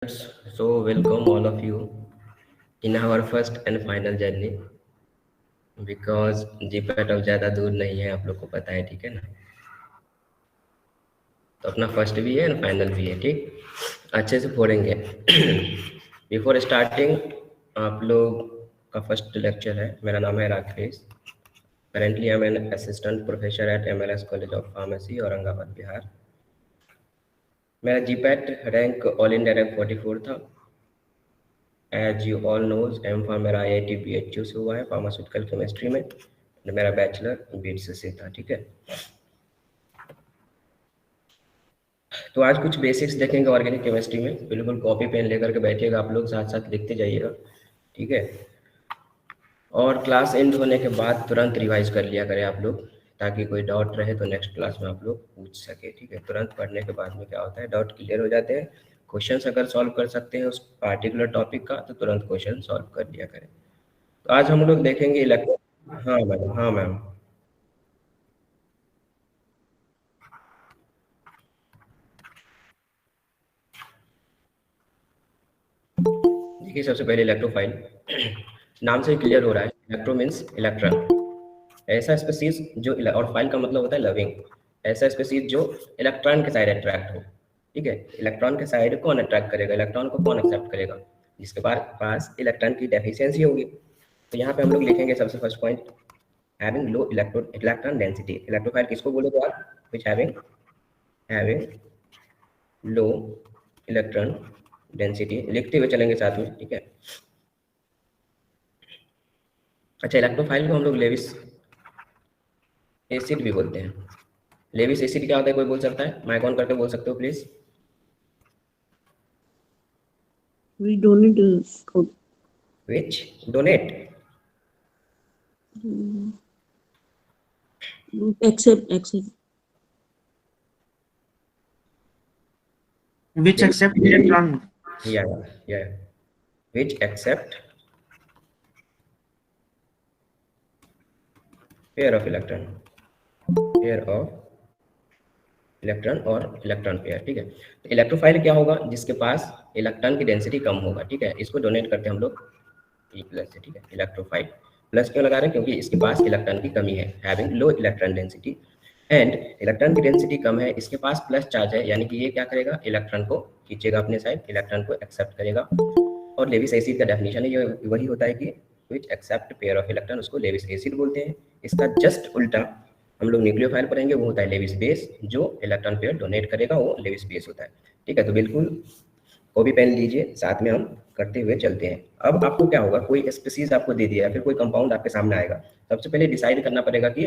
So, welcome all of you in our first and final journey because GPAT अब ज़्यादा दूर नहीं है, आप लोग को पता है, ठीक है ना। तो अपना फर्स्ट भी है और फाइनल भी है, ठीक। अच्छे से फोड़ेंगे। बिफोर स्टार्टिंग आप लोग का फर्स्ट लेक्चर है। मेरा नाम है Rakesh. Currently I am an assistant professor at MLS college of pharmacy, Aurangabad, Bihar. मेरा GPAT rank all India rank 44 था। As you all know um मेरा IIT BHU से हुआ है फार्मास्यूटिकल केमिस्ट्री में। मेरा बैचलर बीट्स से था, ठीक है। तो आज कुछ बेसिक्स देखेंगे ऑर्गेनिक केमिस्ट्री में। बिल्कुल कॉपी पेन लेकर के बैठिएगा, आप लोग साथ साथ लिखते जाइएगा, ठीक है। और क्लास एंड होने के बाद तुरंत रिवाइज कर लिया करें आप लोग, ताकि कोई डाउट रहे तो नेक्स्ट क्लास में आप लोग पूछ सके, ठीक है। तुरंत पढ़ने के बाद में क्या होता है, डाउट क्लियर हो जाते हैं। क्वेश्चंस अगर सॉल्व कर सकते हैं उस पार्टिकुलर टॉपिक का तो तुरंत क्वेश्चन सॉल्व कर लिया करें। तो आज हम लोग देखेंगे इलेक्ट्रो। हाँ मैम, हाँ मैम। देखिए, सबसे पहले इलेक्ट्रोफाइल। नाम से क्लियर हो रहा है, इलेक्ट्रो मीन्स इलेक्ट्रॉन। ऐसा स्पीसीज जो और फाइल का मतलब होता है लविंग। ऐसा स्पीसीज जो इलेक्ट्रॉन के साइड अट्रैक्ट हो, ठीक है। इलेक्ट्रॉन के साइड कौन अट्रैक्ट करेगा, इलेक्ट्रॉन को कौन एक्सेप्ट करेगा, जिसके पास इलेक्ट्रॉन की डेफिशिएंसी होगी। तो यहाँ पे हम लोग लिखेंगे सबसे first point, having low electron density. Electrophile किसको बोलोगे आप, which having having low electron density. लिखते हुए चलेंगे साथ में, ठीक है। अच्छा, इलेक्ट्रोफाइल को हम लोग लेविस एसिड भी बोलते हैं। लेविस एसिड क्या होता है, कोई बोल सकता है? माइक ऑन करके बोल सकते हो please. We donate Which donate accept which accept electron. yeah which accept pair of electron और इलेक्ट्रॉन पेयर, ठीक है। तो इलेक्ट्रोफाइल क्या होगा, जिसके पास इलेक्ट्रॉन की डेंसिटी कम होगा, ठीक है। इसको डोनेट करते हैं हम लोग E प्लस से, ठीक है। इलेक्ट्रोफाइल प्लस क्यों लगा रहे हैं, क्योंकि इसके पास इलेक्ट्रॉन की कमी है, having low electron density. And electron की डेंसिटी कम है, इसके पास प्लस चार्ज है, यानी कि ये क्या करेगा, इलेक्ट्रॉन को खींचेगा अपने साइड, इलेक्ट्रॉन को एक्सेप्ट करेगा। और लेविस एसिड का डेफिनेशन है ये वही होता है कि which accept pair of electron, उसको लेविस एसिड बोलते हैं। इसका जस्ट उल्टा हम लोग न्यूक्लियोफाइल पढ़ेंगे, वो होता है लेविस बेस। जो इलेक्ट्रॉन पेयर डोनेट करेगा वो लेविस बेस होता है, ठीक है। तो बिल्कुल कॉपी पेन लीजिए, साथ में हम करते हुए चलते हैं। अब आपको क्या होगा, कोई स्पीसीज आपको दे दिया या फिर कोई कंपाउंड आपके सामने आएगा, सबसे पहले डिसाइड करना पड़ेगा कि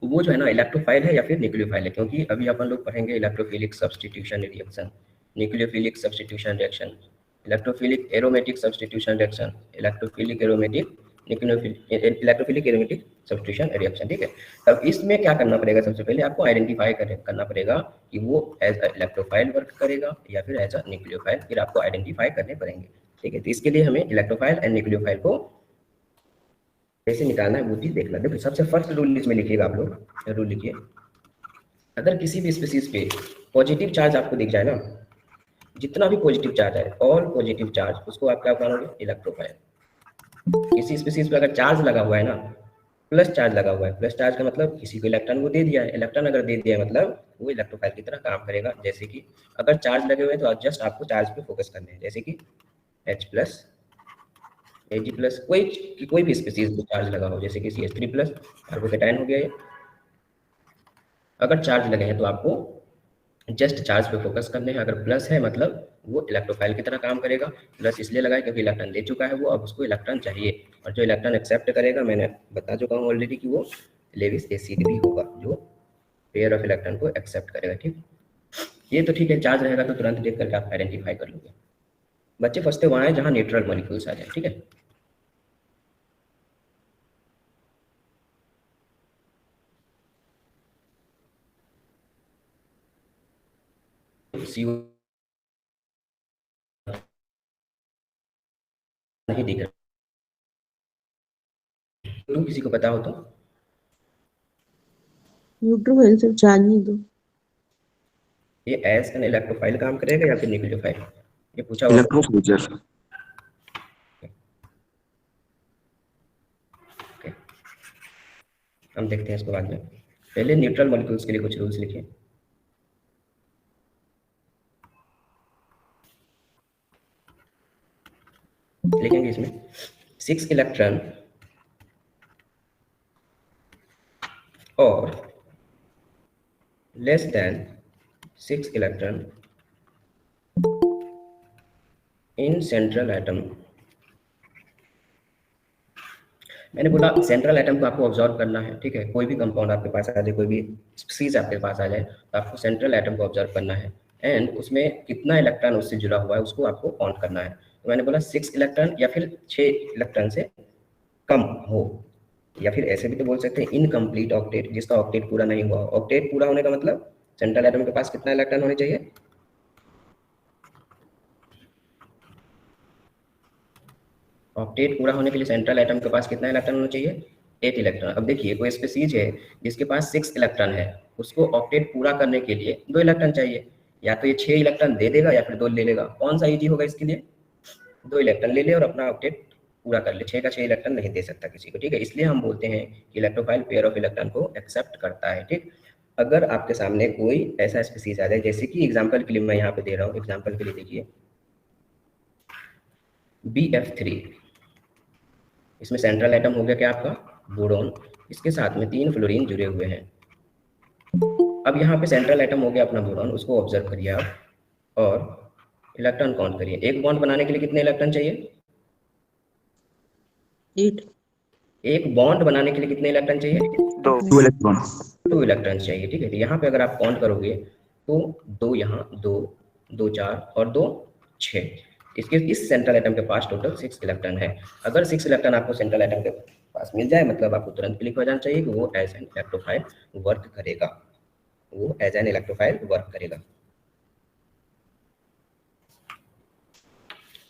वो जो है ना इलेक्ट्रोफाइल है या फिर न्यूक्लियोफाइल है। क्योंकि अभी अपन लोग पढ़ेंगे electrophilic substitution reaction, nucleophilic substitution reaction, electrophilic aromatic substitution reaction, electrophilic aromatic electrophilic aromatic substitution reaction, ठीक है। तब इसमें क्या करना पड़ेगा, सबसे पहले आपको आइडेंटिफाई करना पड़ेगा कि वो एज अ इलेक्ट्रोफाइल वर्क करेगा या फिर एज अ न्यूक्लियोफाइल, फिर आपको आइडेंटिफाई करने पड़ेंगे, ठीक है। तो इसके लिए हमें इलेक्ट्रोफाइल एंड न्यूक्लियोफाइल को कैसे निकालना है वो चीज देखना। देखो, सबसे फर्स्ट रूल इसमें लिखिएगा आप लोग, रूल लिखिए। अगर किसी भी स्पीसीज पे पॉजिटिव चार्ज आपको दिख जाए ना, जितना भी पॉजिटिव चार्ज है, ऑल पॉजिटिव चार्ज, उसको आप क्या मानोगे, इलेक्ट्रोफाइल। किसी स्पीसीज पे अगर चार्ज लगा हुआ है ना, प्लस चार्ज लगा हुआ है, प्लस चार्ज का मतलब किसी को इलेक्ट्रॉन वो दे दिया है, इलेक्ट्रॉन अगर दे दिया है मतलब वो इलेक्ट्रोफाइल की तरह काम करेगा। जैसे कि अगर चार्ज लगे हुए हैं तो जस्ट आपको चार्ज पे फोकस करना है, जैसे कि H प्लस Ag प्लस, कोई भी स्पीसीज पे चार्ज लगा हो, जैसे कि CH3 प्लस, कार्बोकेटाइन हो गया ये। अगर चार्ज लगे हैं तो आपको जस्ट चार्ज पे फोकस करने हैं। अगर प्लस है मतलब वो इलेक्ट्रोफाइल की तरह काम करेगा। प्लस इसलिए लगाए क्योंकि इलेक्ट्रॉन ले चुका है वो, अब उसको इलेक्ट्रॉन चाहिए, और जो इलेक्ट्रॉन एक्सेप्ट करेगा, मैंने बता चुका हूँ ऑलरेडी कि वो लेविस एसिड भी होगा, जो पेयर ऑफ इलेक्ट्रॉन को एक्सेप्ट करेगा, ठीक। ये तो ठीक है, चार्ज रहेगा तो तुरंत देख करके आप आइडेंटिफाई कर लोगे। बच्चे फंसते वहाँ हैं जहाँ न्यूट्रल मॉलिक्यूल्स आ जाए, ठीक है। CO नहीं दिख रहा, तो किसी को पता हो तो न्यूट्रोफाइल सिर्फ चार्ज नहीं दो। ये एज एन इलेक्ट्रोफाइल काम करेगा या फिर न्यूक्लियोफाइल? ये पूछा हुआ इलेक्ट्रोफिलिजर। हम देखते हैं इसको बाद में। पहले न्यूट्रल मॉलिक्यूल्स के लिए कुछ रूल्स लिखिए। लिखेंगे इसमें 6 इलेक्ट्रॉन और less than 6 electron in central atom. मैंने बोला सेंट्रल एटम को आपको ऑब्जर्व करना है, ठीक है। कोई भी कंपाउंड आपके पास आ जाए, कोई भी स्पीसीज आपके पास आ जाए, तो आपको सेंट्रल एटम को ऑब्जर्व करना है एंड उसमें कितना इलेक्ट्रॉन उससे जुड़ा हुआ है उसको आपको काउंट करना है। तो मैंने बोला 6 इलेक्ट्रॉन या फिर 6 इलेक्ट्रॉन से कम हो, या फिर ऐसे भी तो बोल सकते हैं इनकम्प्लीट ऑक्टेट, जिसका ऑक्टेट पूरा नहीं हुआ। ऑक्टेट पूरा होने का मतलब सेंट्रल एटम के पास कितना इलेक्ट्रॉन होने चाहिए? ऑक्टेट पूरा होने के लिए सेंट्रल एटम के पास कितना इलेक्ट्रॉन होना चाहिए? 8 इलेक्ट्रॉन। अब देखिए कोई स्पीसीज है जिसके पास 6 इलेक्ट्रॉन है, उसको ऑक्टेट पूरा करने के लिए 2 इलेक्ट्रॉन चाहिए। या तो ये 6 इलेक्ट्रॉन दे देगा या फिर 2 ले लेगा। कौन सा इजी होगा इसके लिए? 2 इलेक्ट्रॉन ले ले और अपना ऑक्टेट पूरा कर ले। 6 का 6 इलेक्ट्रॉन नहीं दे सकता किसी को, ठीक है। इसलिए हम बोलते हैं कि इलेक्ट्रोफाइल पेयर ऑफ इलेक्ट्रॉन को एक्सेप्ट करता है, ठीक। अगर आपके सामने कोई ऐसा स्पीसीज आ जाए, जैसे कि एग्जांपल के लिए मैं यहाँ पे दे रहा हूँ, एग्जांपल के लिए देखिए BF3, इसमें सेंट्रल एटम हो गया क्या आपका? बोरोन। इसके साथ में 3 फ्लोरीन जुड़े हुए हैं। अब यहाँ पे सेंट्रल एटम हो गया अपना बोरोन, उसको ऑब्जर्व करिए आप और इलेक्ट्रॉन काउंट करिए। एक बॉन्ड बनाने के लिए कितने इलेक्ट्रॉन चाहिए? 8। एक बॉन्ड बनाने के लिए कितने इलेक्ट्रॉन चाहिए? 2 इलेक्ट्रॉन। 2 इलेक्ट्रॉन चाहिए, ठीक है। तो यहाँ पे अगर आप काउंट करोगे तो 2 यहाँ, 2 2 4 और 2 6। इसके इस सेंट्रल एटम के पास टोटल 6 इलेक्ट्रॉन है। अगर 6 इलेक्ट्रॉन आपको सेंट्रल एटम के पास मिल जाए, मतलब आपको तुरंत क्लिक हो जाना चाहिए कि वो एज एन इलेक्ट्रोफाइल वर्क करेगा, वो एज एन इलेक्ट्रोफाइल वर्क करेगा।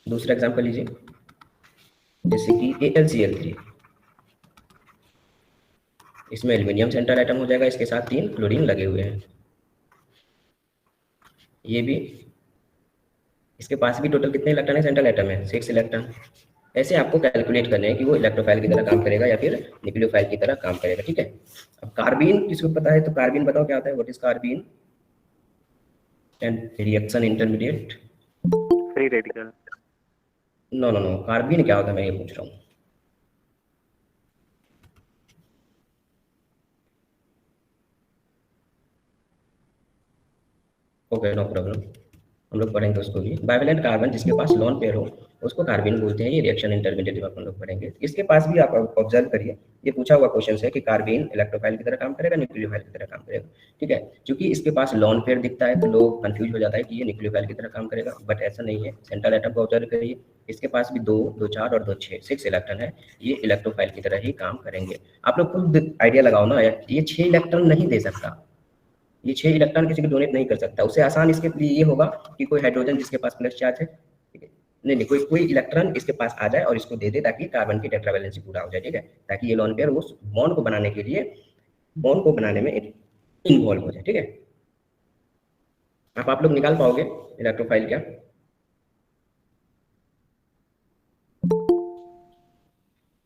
दूसरा एग्जांपल लीजिए, जैसे कि AlCl3, इसमें एल्यूमिनियम सेंट्रल एटम हो जाएगा, इसके साथ 3 क्लोरीन लगे हुए हैं। ये भी, इसके पास भी टोटल कितने इलेक्ट्रॉन है? सेंट्रल एटम है 6 इलेक्ट्रॉन। ऐसे आपको कैलकुलेट करने हैं कि वो इलेक्ट्रोफाइल की तरह काम करेगा या फिर न्यूक्लियोफाइल की तरह काम करेगा, ठीक है। अब कार्बीन किसको पता है? तो कार्बीन बताओ क्या होता है? What is carbene? And reaction intermediate. Free radical. No no no, carbene क्या होता है मैं ये पूछ रहा हूँ। ओके नो प्रॉब्लम, हम लोग पढ़ेंगे उसको भी। बाइवेलेंट कार्बन जिसके पास लोन पेयर हो उसको कार्बीन बोलते हैं। ये रिएक्शन इंटरमीडिएट में अपन लोग पढ़ेंगे। इसके पास भी आप ऑब्जर्व करिए, ये पूछा हुआ क्वेश्चन है कि कार्बीन इलेक्ट्रोफाइल की तरह काम करेगा, न्यूक्लियोफाइल की तरह काम करेगा, ठीक है। क्योंकि इसके पास लोन पेयर दिखता है तो लोग कंफ्यूज हो जाता है कि ये न्यूक्लियोफाइल की तरह काम करेगा, बट ऐसा नहीं है। सेंट्रल एटम को ऑब्जर्व करिए, इसके पास भी 2 2 4 और 2 6 इलेक्ट्रॉन है। ये इलेक्ट्रोफाइल की तरह ही काम करेंगे। आप लोग खुद आइडिया लगाओ ना, ये 6 इलेक्ट्रॉन नहीं दे सकता, ये 6 इलेक्ट्रॉन किसी को डोनेट नहीं कर सकता। उससे आसान इसके लिए ये होगा कि कोई हाइड्रोजन जिसके पास प्लस चार्ज है, ठीक है, नहीं कोई इलेक्ट्रॉन इसके पास आ जाए और इसको दे दे ताकि कार्बन की टेट्रावैलेंसी पूरा हो जाए, ठीक है, ताकि ये लोन पेयर उस बॉन्ड को बनाने के लिए, बॉन्ड को बनाने में इन्वॉल्व हो जाए, ठीक है। आप लोग निकाल पाओगे इलेक्ट्रोफाइल क्या?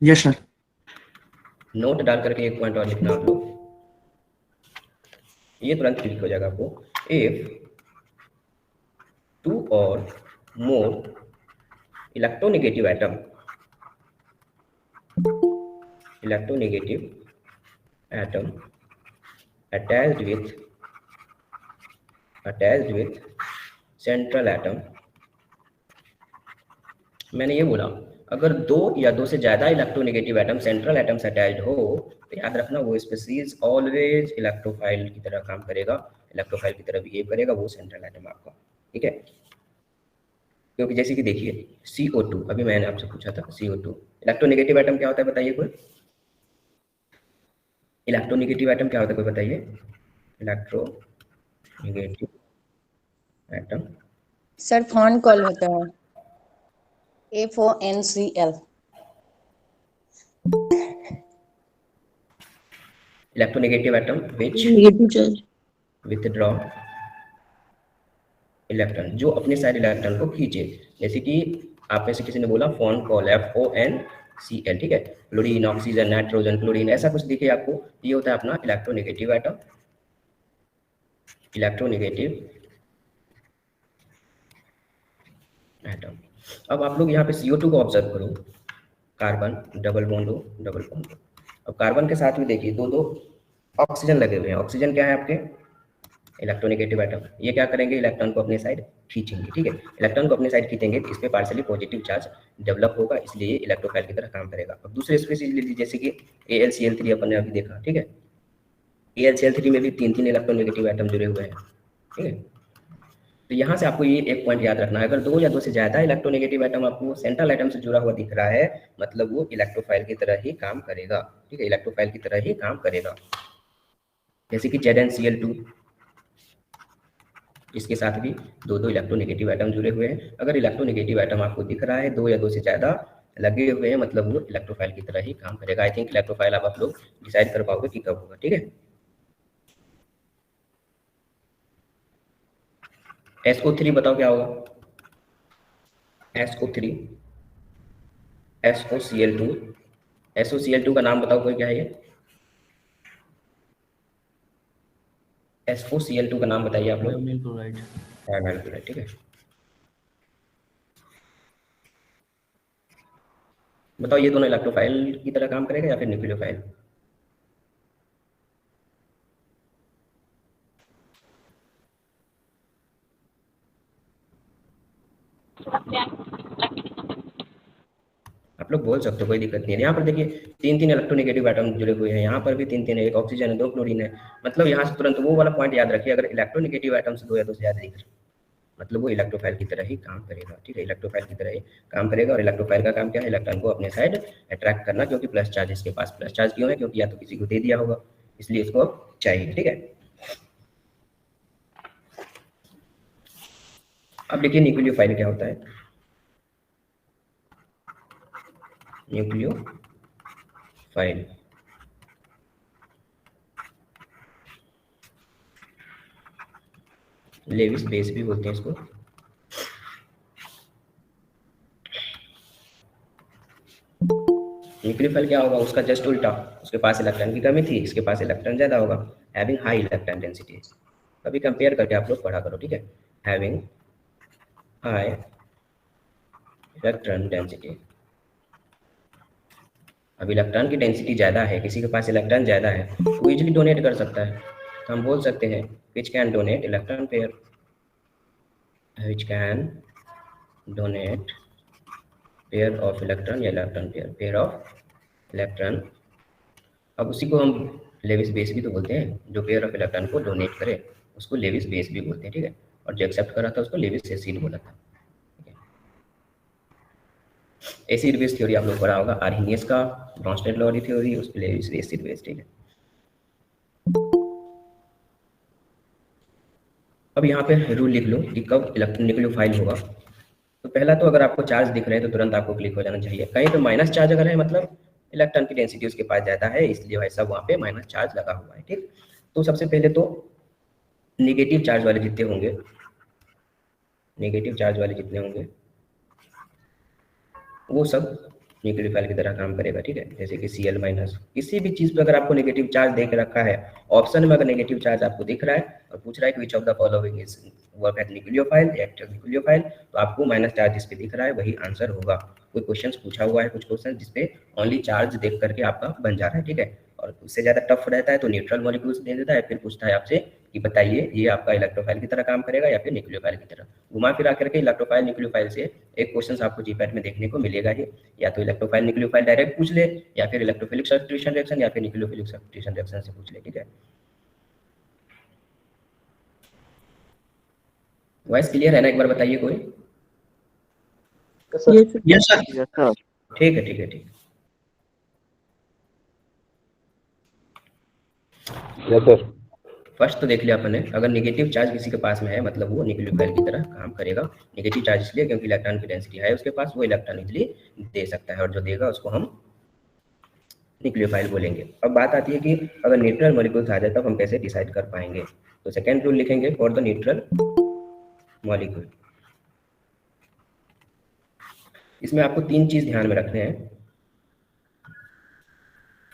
Yes sir. नोट डाल करके एक पॉइंट और लिखना आप लोग, ये तुरंत क्लिक हो जाएगा आपको। If 2 or more electronegative atom attached with central atom, मैंने ये बोला अगर 2 या 2 से ज्यादा इलेक्ट्रोनेगेटिव एटम सेंट्रल एटम से अटैच्ड हो तो याद रखना वो स्पीसीज ऑलवेज इलेक्ट्रोफाइल की तरह काम करेगा, इलेक्ट्रोफाइल की तरह बिहेव करेगा वो सेंट्रल एटम आपका, ठीक है। क्योंकि जैसे कि देखिए CO2, अभी मैंने आपसे पूछा था CO2 इलेक्ट्रोनेगेटिव एटम क्या होता है बताइए कोई? इलेक्ट्रोनेगेटिव एटम क्या होता है कोई बताइए? Electronegative atom sir phone call होता है FONCL। Electronegative atom which Negative charge. withdraw electron, जो अपने साइड इलेक्ट्रॉन को खींचे। जैसे कि आप में से किसी ने बोला फोन कॉल, FONCL, ठीक है, क्लोरीन, ऑक्सीजन, नाइट्रोजन, क्लोरीन, ऐसा कुछ दिखे आपको, ये होता है अपना इलेक्ट्रोनेगेटिव एटम, इलेक्ट्रोनेगेटिव एटम। अब आप लोग यहाँ पे CO2 को ऑब्जर्व करो, कार्बन, डबल बॉन्ड हो, डबल बॉन्ड हो। अब कार्बन के साथ में देखिए दो दो ऑक्सीजन लगे हुए हैं। ऑक्सीजन क्या है आपके, इलेक्ट्रोनेगेटिव एटम। ये क्या करेंगे, इलेक्ट्रॉन को अपने साइड खींचेंगे, ठीक है। इलेक्ट्रॉन को अपने साइड खींचेंगे तो इस पे पार्शियली पॉजिटिव चार्ज डेवलप होगा, इसलिए ये इलेक्ट्रोफाइल की तरह काम करेगा। अब दूसरे स्पीशीज ले लीजिए, जैसे कि AlCl3 अपन ने अभी देखा, ठीक है। AlCl3 में भी 3 इलेक्ट्रोनेगेटिव एटम जुड़े हुए हैं, ठीक है। तो यहाँ से आपको ये एक पॉइंट याद रखना है, अगर 2 या 2 से ज्यादा इलेक्ट्रोनेगेटिव एटम आपको सेंट्रल एटम से जुड़ा हुआ दिख रहा है, मतलब वो इलेक्ट्रोफाइल की तरह ही काम करेगा, ठीक है, इलेक्ट्रोफाइल की तरह ही काम करेगा। जैसे कि ZnCl2, इसके साथ भी 2 इलेक्ट्रोनेगेटिव एटम जुड़े हुए हैं। अगर इलेक्ट्रोनेगेटिव एटम आपको दिख रहा है 2 या 2 से ज्यादा लगे हुए हैं, मतलब वो इलेक्ट्रोफाइल की तरह ही काम करेगा। आई थिंक इलेक्ट्रोफाइल आप लोग डिसाइड कर पाओगे कि कब होगा, ठीक है। SO3 बताओ क्या होगा, SO3, SOCl2, SOCl2 का नाम बताओ कोई, क्या है ये, SOCl2 का नाम बताइए आप लोग। Thionyl chloride. थायोनाइल क्लोराइड, ठीक है। बताओ ये दोनों इलेक्ट्रोफाइल की तरह काम करेगा या फिर न्यूक्लियोफाइल। आप लोग बोल सकते हो, कोई दिक्कत नहीं है। यहाँ पर देखिए 3 इलेक्ट्रोनेगेटिव एटम जुड़े हुए हैं, यहाँ पर भी 3 है, एक ऑक्सीजन है, 2 क्लोरीन है। मतलब यहाँ से तुरंत वो वाला पॉइंट याद रखिए, अगर इलेक्ट्रोनेगेटिव एटम से 2 या 2 से ज्यादा दिख रहे हैं, मतलब वो इलेक्ट्रोफाइल की तरह ही काम करेगा, ठीक है, इलेक्ट्रोफाइल की तरह ही काम करेगा। और इलेक्ट्रोफाइल का काम क्या है, इलेक्ट्रॉन को अपने साइड अट्रैक्ट करना, क्योंकि प्लस चार्ज इसके पास। प्लस चार्ज क्यों है, क्योंकि या तो किसी को दे दिया होगा, इसलिए इसको अब चाहिए, ठीक है। अब देखिए न्यूक्लियोफाइल क्या होता है। न्यूक्लियोफाइल लेविस बेस भी बोलते हैं इसको। न्यूक्लियोफाइल क्या होगा, उसका जस्ट उल्टा, उसके पास इलेक्ट्रॉन की कमी थी, इसके पास इलेक्ट्रॉन ज्यादा होगा, हैविंग हाई इलेक्ट्रॉन डेंसिटी। कभी कंपेयर करके आप लोग पढ़ा करो, ठीक है, हैविंग हाई इलेक्ट्रॉन डेंसिटी। अब इलेक्ट्रॉन की डेंसिटी ज़्यादा है, किसी के पास इलेक्ट्रॉन ज़्यादा है, वो इजीली डोनेट कर सकता है। तो हम बोल सकते हैं which can donate electron pair, which can donate pair of electron या electron pair, pair of electron. अब उसी को हम लेविस बेस भी तो बोलते हैं, जो पेयर ऑफ इलेक्ट्रॉन को डोनेट करे उसको लेविस बेस भी बोलते हैं, ठीक है। और जो एक्सेप्ट करा था उसको लेविस एसिड बोला था। एसिड बेस थ्योरी आप लोग पढ़ा होगा, आर्हेनियस का ब्रॉन्स्टेड लॉरी थ्योरी, उस लेविस एसिड बेस, ठीक है। अब यहाँ पे रूल लिख लो कि कब न्यूक्लियोफाइल होगा। तो पहला तो अगर आपको चार्ज दिख रहे हैं तो तुरंत आपको क्लिक हो जाना चाहिए। कहीं पे माइनस चार्ज अगर है, मतलब इलेक्ट्रॉन की डेंसिटी उसके पास ज़्यादा है, इसलिए वैसा वहाँ पे माइनस चार्ज लगा हुआ है, ठीक। तो सबसे पहले तो नेगेटिव चार्ज वाले जितने होंगे, नेगेटिव चार्ज वाले जितने होंगे वो सब न्यूक्लियोफाइल की तरह काम करेगा, ठीक है। जैसे कि Cl माइनस, किसी भी चीज़ पे अगर आपको नेगेटिव चार्ज देख रखा है, ऑप्शन में अगर नेगेटिव चार्ज आपको दिख रहा है और पूछ रहा है कि which of the following is work at nucleophile, active nucleophile, तो आपको माइनस चार्ज जिस पे दिख रहा है वही आंसर होगा। कोई क्वेश्चन पूछा हुआ है, कुछ क्वेश्चन जिसपे ओनली चार्ज देख करके आपका बन जा रहा है, ठीक है। और उससे ज़्यादा टफ रहता है तो न्यूट्रल मॉलिक्यूल्स दे देता है, फिर पूछता है आपसे कि बताइए ये आपका इलेक्ट्रोफाइल की तरह काम करेगा या फिर न्यूक्लियोफाइल की तरह। घुमा फिरा करके इलेक्ट्रोफाइल न्यूक्लियोफाइल से एक क्वेश्चन आपको जीपैट में देखने को मिलेगा ही, या तो इलेक्ट्रोफाइल न्यूक्लियोफाइल डायरेक्ट पूछ ले, या फिर इलेक्ट्रोफिलिक सब्स्टिट्यूशन रिएक्शन, या फिर न्यूक्लियोफिलिक सब्स्टिट्यूशन रिएक्शन से पूछ ले, ठीक है। वॉइस क्लियर है ना, एक बार बताइए कोई। Yes, sir. Yes, sir. ठीक है, ठीक है, ठीक। Yes, sir. फर्स्ट तो देख लिया अपन ने, अगर नेगेटिव चार्ज किसी के पास में है मतलब वो न्यूक्लियोफाइल की तरह काम करेगा। नेगेटिव चार्ज इसलिए क्योंकि इलेक्ट्रॉन की डेंसिटी है उसके पास, वो इलेक्ट्रॉन इजीली दे सकता है, और जो देगा उसको हम न्यूक्लियोफाइल बोलेंगे। अब बात आती है कि अगर न्यूट्रल मॉलिक्यूल्स आ जाए तब हम कैसे डिसाइड कर पाएंगे। तो सेकेंड रूल लिखेंगे, फॉर द न्यूट्रल मॉलिक्यूल। इसमें आपको 3 चीज ध्यान में रखने हैं।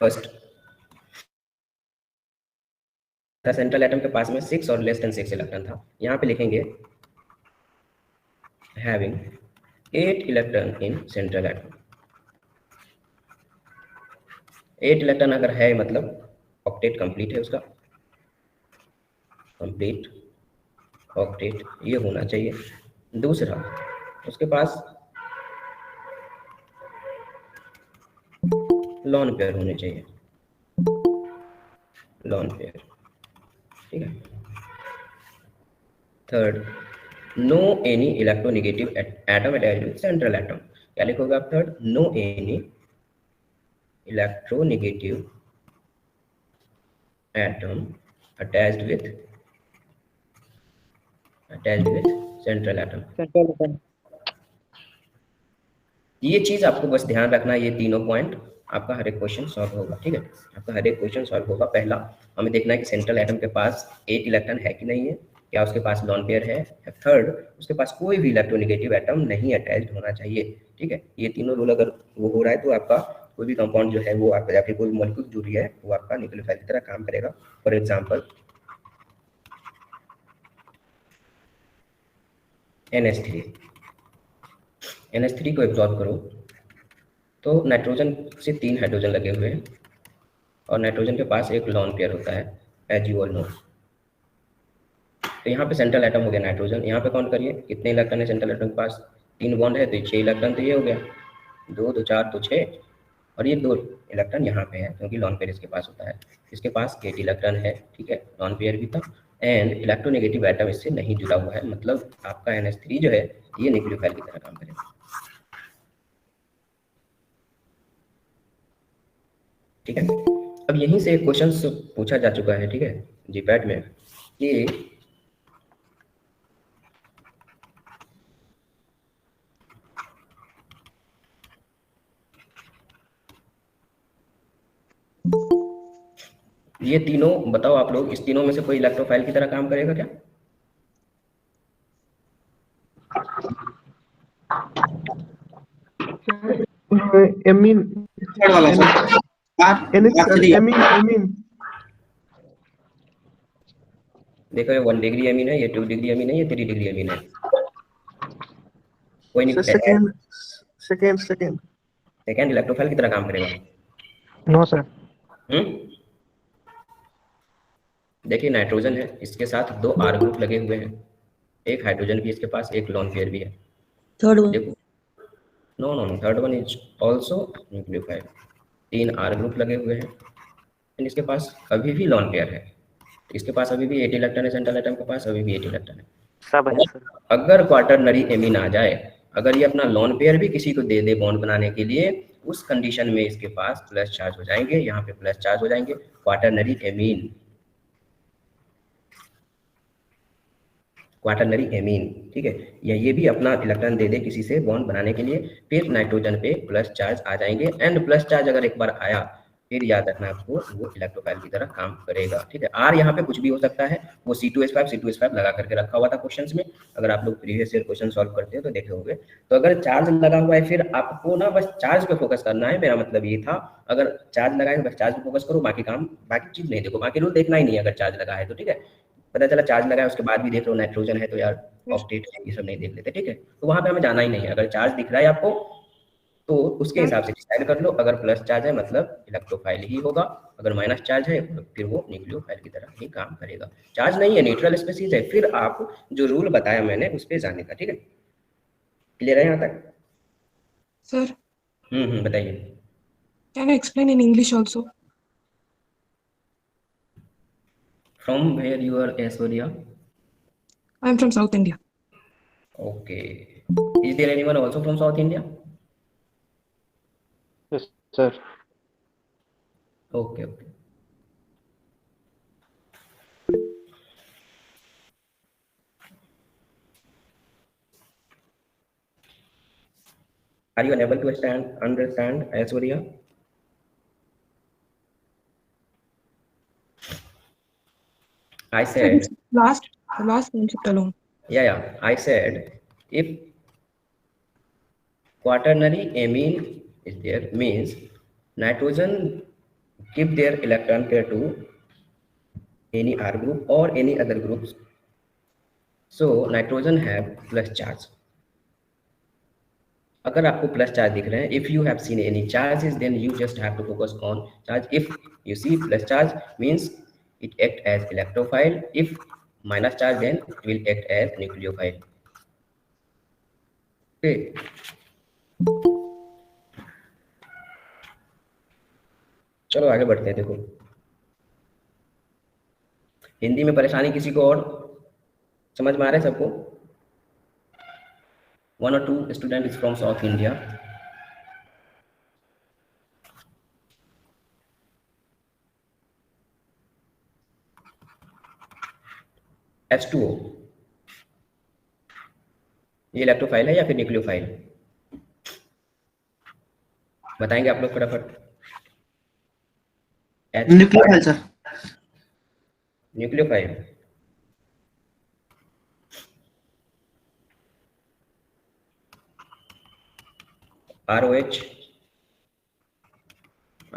फर्स्ट, सेंट्रल एटम के पास में 6 और लेस देन 6 इलेक्ट्रॉन था। यहाँ पे लिखेंगे having 8 electron in central atom. 8 electron अगर है मतलब ऑक्टेट कंप्लीट है, उसका कंप्लीट ऑक्टेट ये होना चाहिए। दूसरा, उसके पास लॉन पेयर होने चाहिए, लॉन पेयर, ठीक है। Third, no any electronegative atom attached with central atom. क्या लिखोगे आप? Third, no any electronegative atom attached with central atom. ये चीज आपको बस ध्यान रखना है, ये तीनों पॉइंट आपका हर एक क्वेश्चन सॉल्व होगा, ठीक है। आपका हर एक क्वेश्चन सॉल्व होगा। पहला हमें देखना है कि सेंट्रल एटम के पास 8 इलेक्ट्रॉन है कि नहीं है, क्या उसके पास लॉन पेयर है। थर्ड, उसके पास कोई भी इलेक्ट्रोनेगेटिव एटम नहीं अटैच्ड होना चाहिए, ठीक है। ये तीनों रूल अगर वो हो रहा है तो आपका कोई भी कंपाउंड जो है वो आपका या फिर कोई मॉलिक्यूल जो भी है वो आपका न्यूक्लियोफाइल की तरह काम करेगा। फॉर एग्जाम्पल NH3, NH3 को एब्जॉर्ब करो तो नाइट्रोजन से 3 हाइड्रोजन लगे हुए हैं और नाइट्रोजन के पास एक लॉन पेयर होता है, एज यू ऑल नो। तो यहाँ पे सेंट्रल एटम हो गया नाइट्रोजन। यहाँ पे काउंट करिए कितने इलेक्ट्रॉन है सेंट्रल एटम के पास? 3 बॉन्ड है तो 6 इलेक्ट्रॉन तो ये हो गया, 2 2 4 तो 6, और ये 2 इलेक्ट्रॉन यहाँ पे है क्योंकि लॉन पेयर इसके पास होता है। इसके पास 8 इलेक्ट्रॉन है, ठीक है, लॉन पेयर भी था एंड इलेक्ट्रोनेगेटिव एटम इससे नहीं जुड़ा हुआ है, मतलब आपका NH3 जो है ये न्यूक्लियोफाइल की तरह काम करेगा, ठीक है। अब यहीं से एक क्वेश्चन पूछा जा चुका है, ठीक है, जीपैट में, कि ये तीनों बताओ आप लोग, इस तीनों में से कोई इलेक्ट्रोफाइल की तरह काम करेगा क्या? एमीन थर्ड वाला सर, एमीन देखो ये 1 डिग्री एमीन है, ये 2 डिग्री एमीन है, ये 3 डिग्री एमीन है। कोई नहीं, सेकेंड इलेक्ट्रोफाइल की तरह काम करेगा। No sir. देखिए नाइट्रोजन है, इसके साथ 2 R ग्रुप लगे हुए हैं, एक हाइड्रोजन भी इसके पास, एक लॉन पेयर भी है। Third one. देखो no no no, third one is also nucleophile. 3 R group लगे हुए हैं एंड इसके पास अभी भी लॉन पेयर है। इसके पास अभी भी 8 इलेक्ट्रॉन है, सेंट्रल एटम के पास अभी भी 8 इलेक्ट्रॉन है। सब है सर। अगर क्वाटरनरी एमीन आ जाए, अगर ये अपना लॉन पेयर भी किसी को दे दे बॉन्ड बनाने के लिए, उस कंडीशन में इसके पास प्लस चार्ज हो जाएंगे, यहाँ पे प्लस चार्ज हो जाएंगे, क्वाटरनरी एमीन, क्वाटरनरी एमीन, ठीक है। या ये भी अपना इलेक्ट्रॉन दे दे किसी से बॉन्ड बनाने के लिए, फिर नाइट्रोजन पे प्लस चार्ज आ जाएंगे एंड प्लस चार्ज अगर एक बार आया फिर याद रखना आपको वो इलेक्ट्रोफाइल की तरह काम करेगा, ठीक है। आर यहाँ पे कुछ भी हो सकता है, वो C2H5 लगा करके रखा हुआ था क्वेश्चंस में, अगर आप लोग प्रीवियस ईयर क्वेश्चन सॉल्व करते हो तो देखे होंगे। तो अगर चार्ज लगा हुआ है फिर आपको ना बस चार्ज पे फोकस करना है, मेरा मतलब ये था, अगर चार्ज लगा है तो बस चार्ज पे फोकस करो, बाकी काम बाकी चीज नहीं देखो, बाकी रूल देखना ही नहीं है अगर चार्ज लगा है तो, ठीक है। पता चला चार्ज लगा है उसके बाद भी देख लो नाइट्रोजन है तो यार ऑक्टेट है, ये सब नहीं देख लेते, ठीक है। तो वहां पे हमें जाना ही नहीं है, अगर चार्ज दिख रहा है आपको तो उसके हिसाब से डिसाइड कर लो। अगर प्लस चार्ज है मतलब इलेक्ट्रोफाइल ही होगा, अगर माइनस चार्ज है फिर वो न्यूक्लियोफाइल की तरह ही काम करेगा। चार्ज नहीं है, न्यूट्रल स्पीशीज है, फिर आप जो रूल बताया मैंने उस पर जाने का, ठीक है। क्लियर है यहाँ तक? सर, बताइए। can I explain in English also? From where you are, Aishwarya? I am from South India. Okay. Is there anyone also from South India? Yes, sir. Okay. Are you unable to understand, Aishwarya? I said The last concept alone. Yeah, I said if quaternary amine is there, means nitrogen give their electron pair to any R group or any other groups. So nitrogen have plus charge. अगर आपको plus charge दिख रहे हैं, if you have seen any charges, then you just have to focus on charge. If you see plus charge means it act as electrophile. If minus charge, then it will act as nucleophile. Okay. चलो आगे बढ़ते हैं. देखो हिंदी में परेशानी किसी को और समझ में आ रहा है सबको? 1 or 2 student is from South India. H2O ये इलेक्ट्रोफाइल है या फिर न्यूक्लियोफाइल? बताएंगे आप लोग फटाफट. Nucleophile sir. Nucleophile. ROH,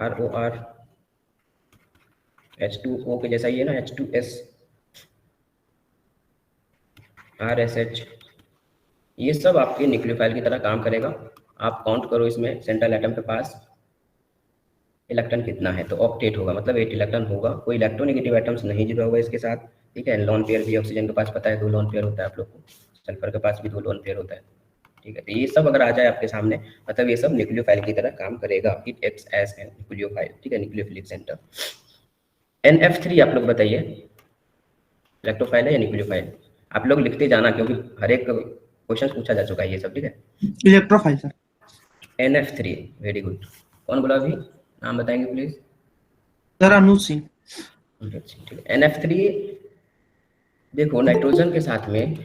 ROR, H2O के जैसा ही है ना, H2S, RSH, ये सब आपके न्यूक्लियोफाइल की तरह काम करेगा. आप काउंट करो इसमें सेंट्रल एटम के पास इलेक्ट्रॉन कितना है, तो ऑक्टेट होगा, मतलब 8 इलेक्ट्रॉन होगा. कोई इलेक्ट्रोनेगेटिव एटम्स नहीं जुड़ा हुआ इसके साथ. ठीक है. लोन पेयर भी ऑक्सीजन के पास पता है 2 लोन पेयर होता है आप लोग को. सल्फर के पास भी 2 लोन पेयर होता है. ठीक है. तो ये सब अगर आ जाए आपके सामने, मतलब ये सब न्यूक्लियोफाइल की तरह काम करेगा. It acts as an nucleophile. ठीक है. Nucleophilic centre. NF3 आप लोग बताइए, इलेक्ट्रोफाइल है या न्यूक्लियोफाइल? आप लोग लिखते जाना क्योंकि हर एक क्वेश्चन पूछा जा चुका है ये सब. ठीक है. Electrophile sir. NF3 very good. कौन बोला अभी? नाम बताएंगे प्लीज. सर अनुज सिंह. ठीक है. NF3 देखो नाइट्रोजन के साथ में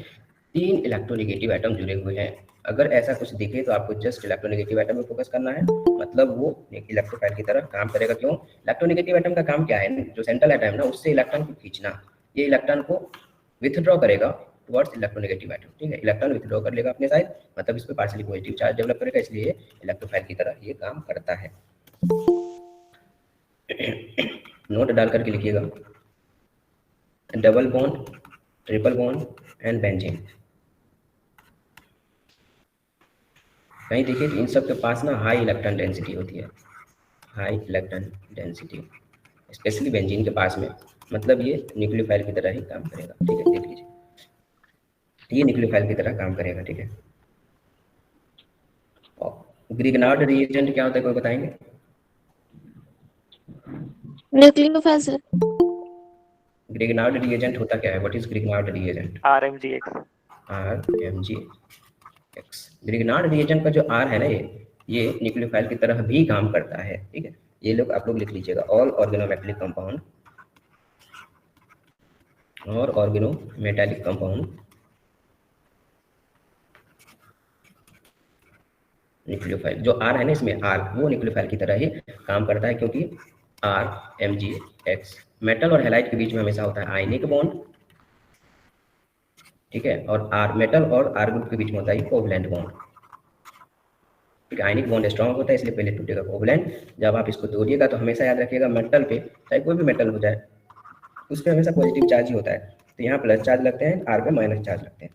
3 इलेक्ट्रोनेगेटिव एटम जुड़े हुए हैं. अगर ऐसा कुछ दिखे तो आपको जस्ट इलेक्ट्रोनेगेटिव एटम पे फोकस करना है, मतलब वो इलेक्ट्रोफाइल की तरह काम करेगा. क्यों? इलेक्ट्रोनेगेटिव एटम का काम क्या है? जो सेंट्रल एटम है ना, उससे इलेक्ट्रॉन को खींचना. ये इलेक्ट्रॉन को विथड्रॉ करेगा टुवर्ड्स इलेक्ट्रोनेगेटिव एटम. ठीक है. इलेक्ट्रॉन विथड्रॉ कर लेगा अपने साइड, मतलब इस पे पार्शियली पॉजिटिव चार्ज डेवलप करेगा, इसलिए ये इलेक्ट्रोफाइल की तरह ये काम करता है. नोट डाल करके लिखिएगा. Double bond, triple bond and benzene. कहीं देखिए तो इन सब के पास ना हाई इलेक्ट्रॉन डेंसिटी होती है. High electron density specially benzene के पास में, मतलब ये न्यूक्लियोफाइल की तरह ही काम करेगा. ठीक है. देख लीजिए, ये न्यूक्लियोफाइल की तरह काम करेगा. ठीक है. ग्रिग्नार्ड रिएजेंट क्या होता है, कोई बताएंगे? Nucleophile sir. ग्रिग्नार्ड रिएजेंट होता क्या है? What is Grignard reagent? RMGX. RMGX. Grignard reagent का जो R है ना, ये न्यूक्लियोफाइल की तरह भी काम करता है. ठीक है. ये लोग आप लोग लिख लीजिएगा. ऑल ऑर्गेनोमेटेलिक कंपाउंड और ऑर्गेनोमेटेलिक कंपाउंड न्यूक्लियोफाइल. जो R है ना इसमें, R वो न्यूक्लियोफाइल की तरह ही काम करता है, क्योंकि RMGX मेटल और हैलाइड के बीच में हमेशा होता है आयनिक बॉन्ड. ठीक है. और R मेटल और R ग्रुप के बीच में होता है कोवलेंट बॉन्ड. ठीक है. आयनिक बॉन्ड स्ट्रांग होता है, इसलिए पहले टूटेगा कोवलेंट. जब आप इसको तोड़िएगा तो हमेशा याद रखिएगा मेटल पे, चाहे कोई भी मेटल हो जाए, उस पर हमेशा पॉजिटिव चार्ज ही होता है. तो यहाँ प्लस चार्ज लगते हैं, R पे माइनस चार्ज लगते हैं.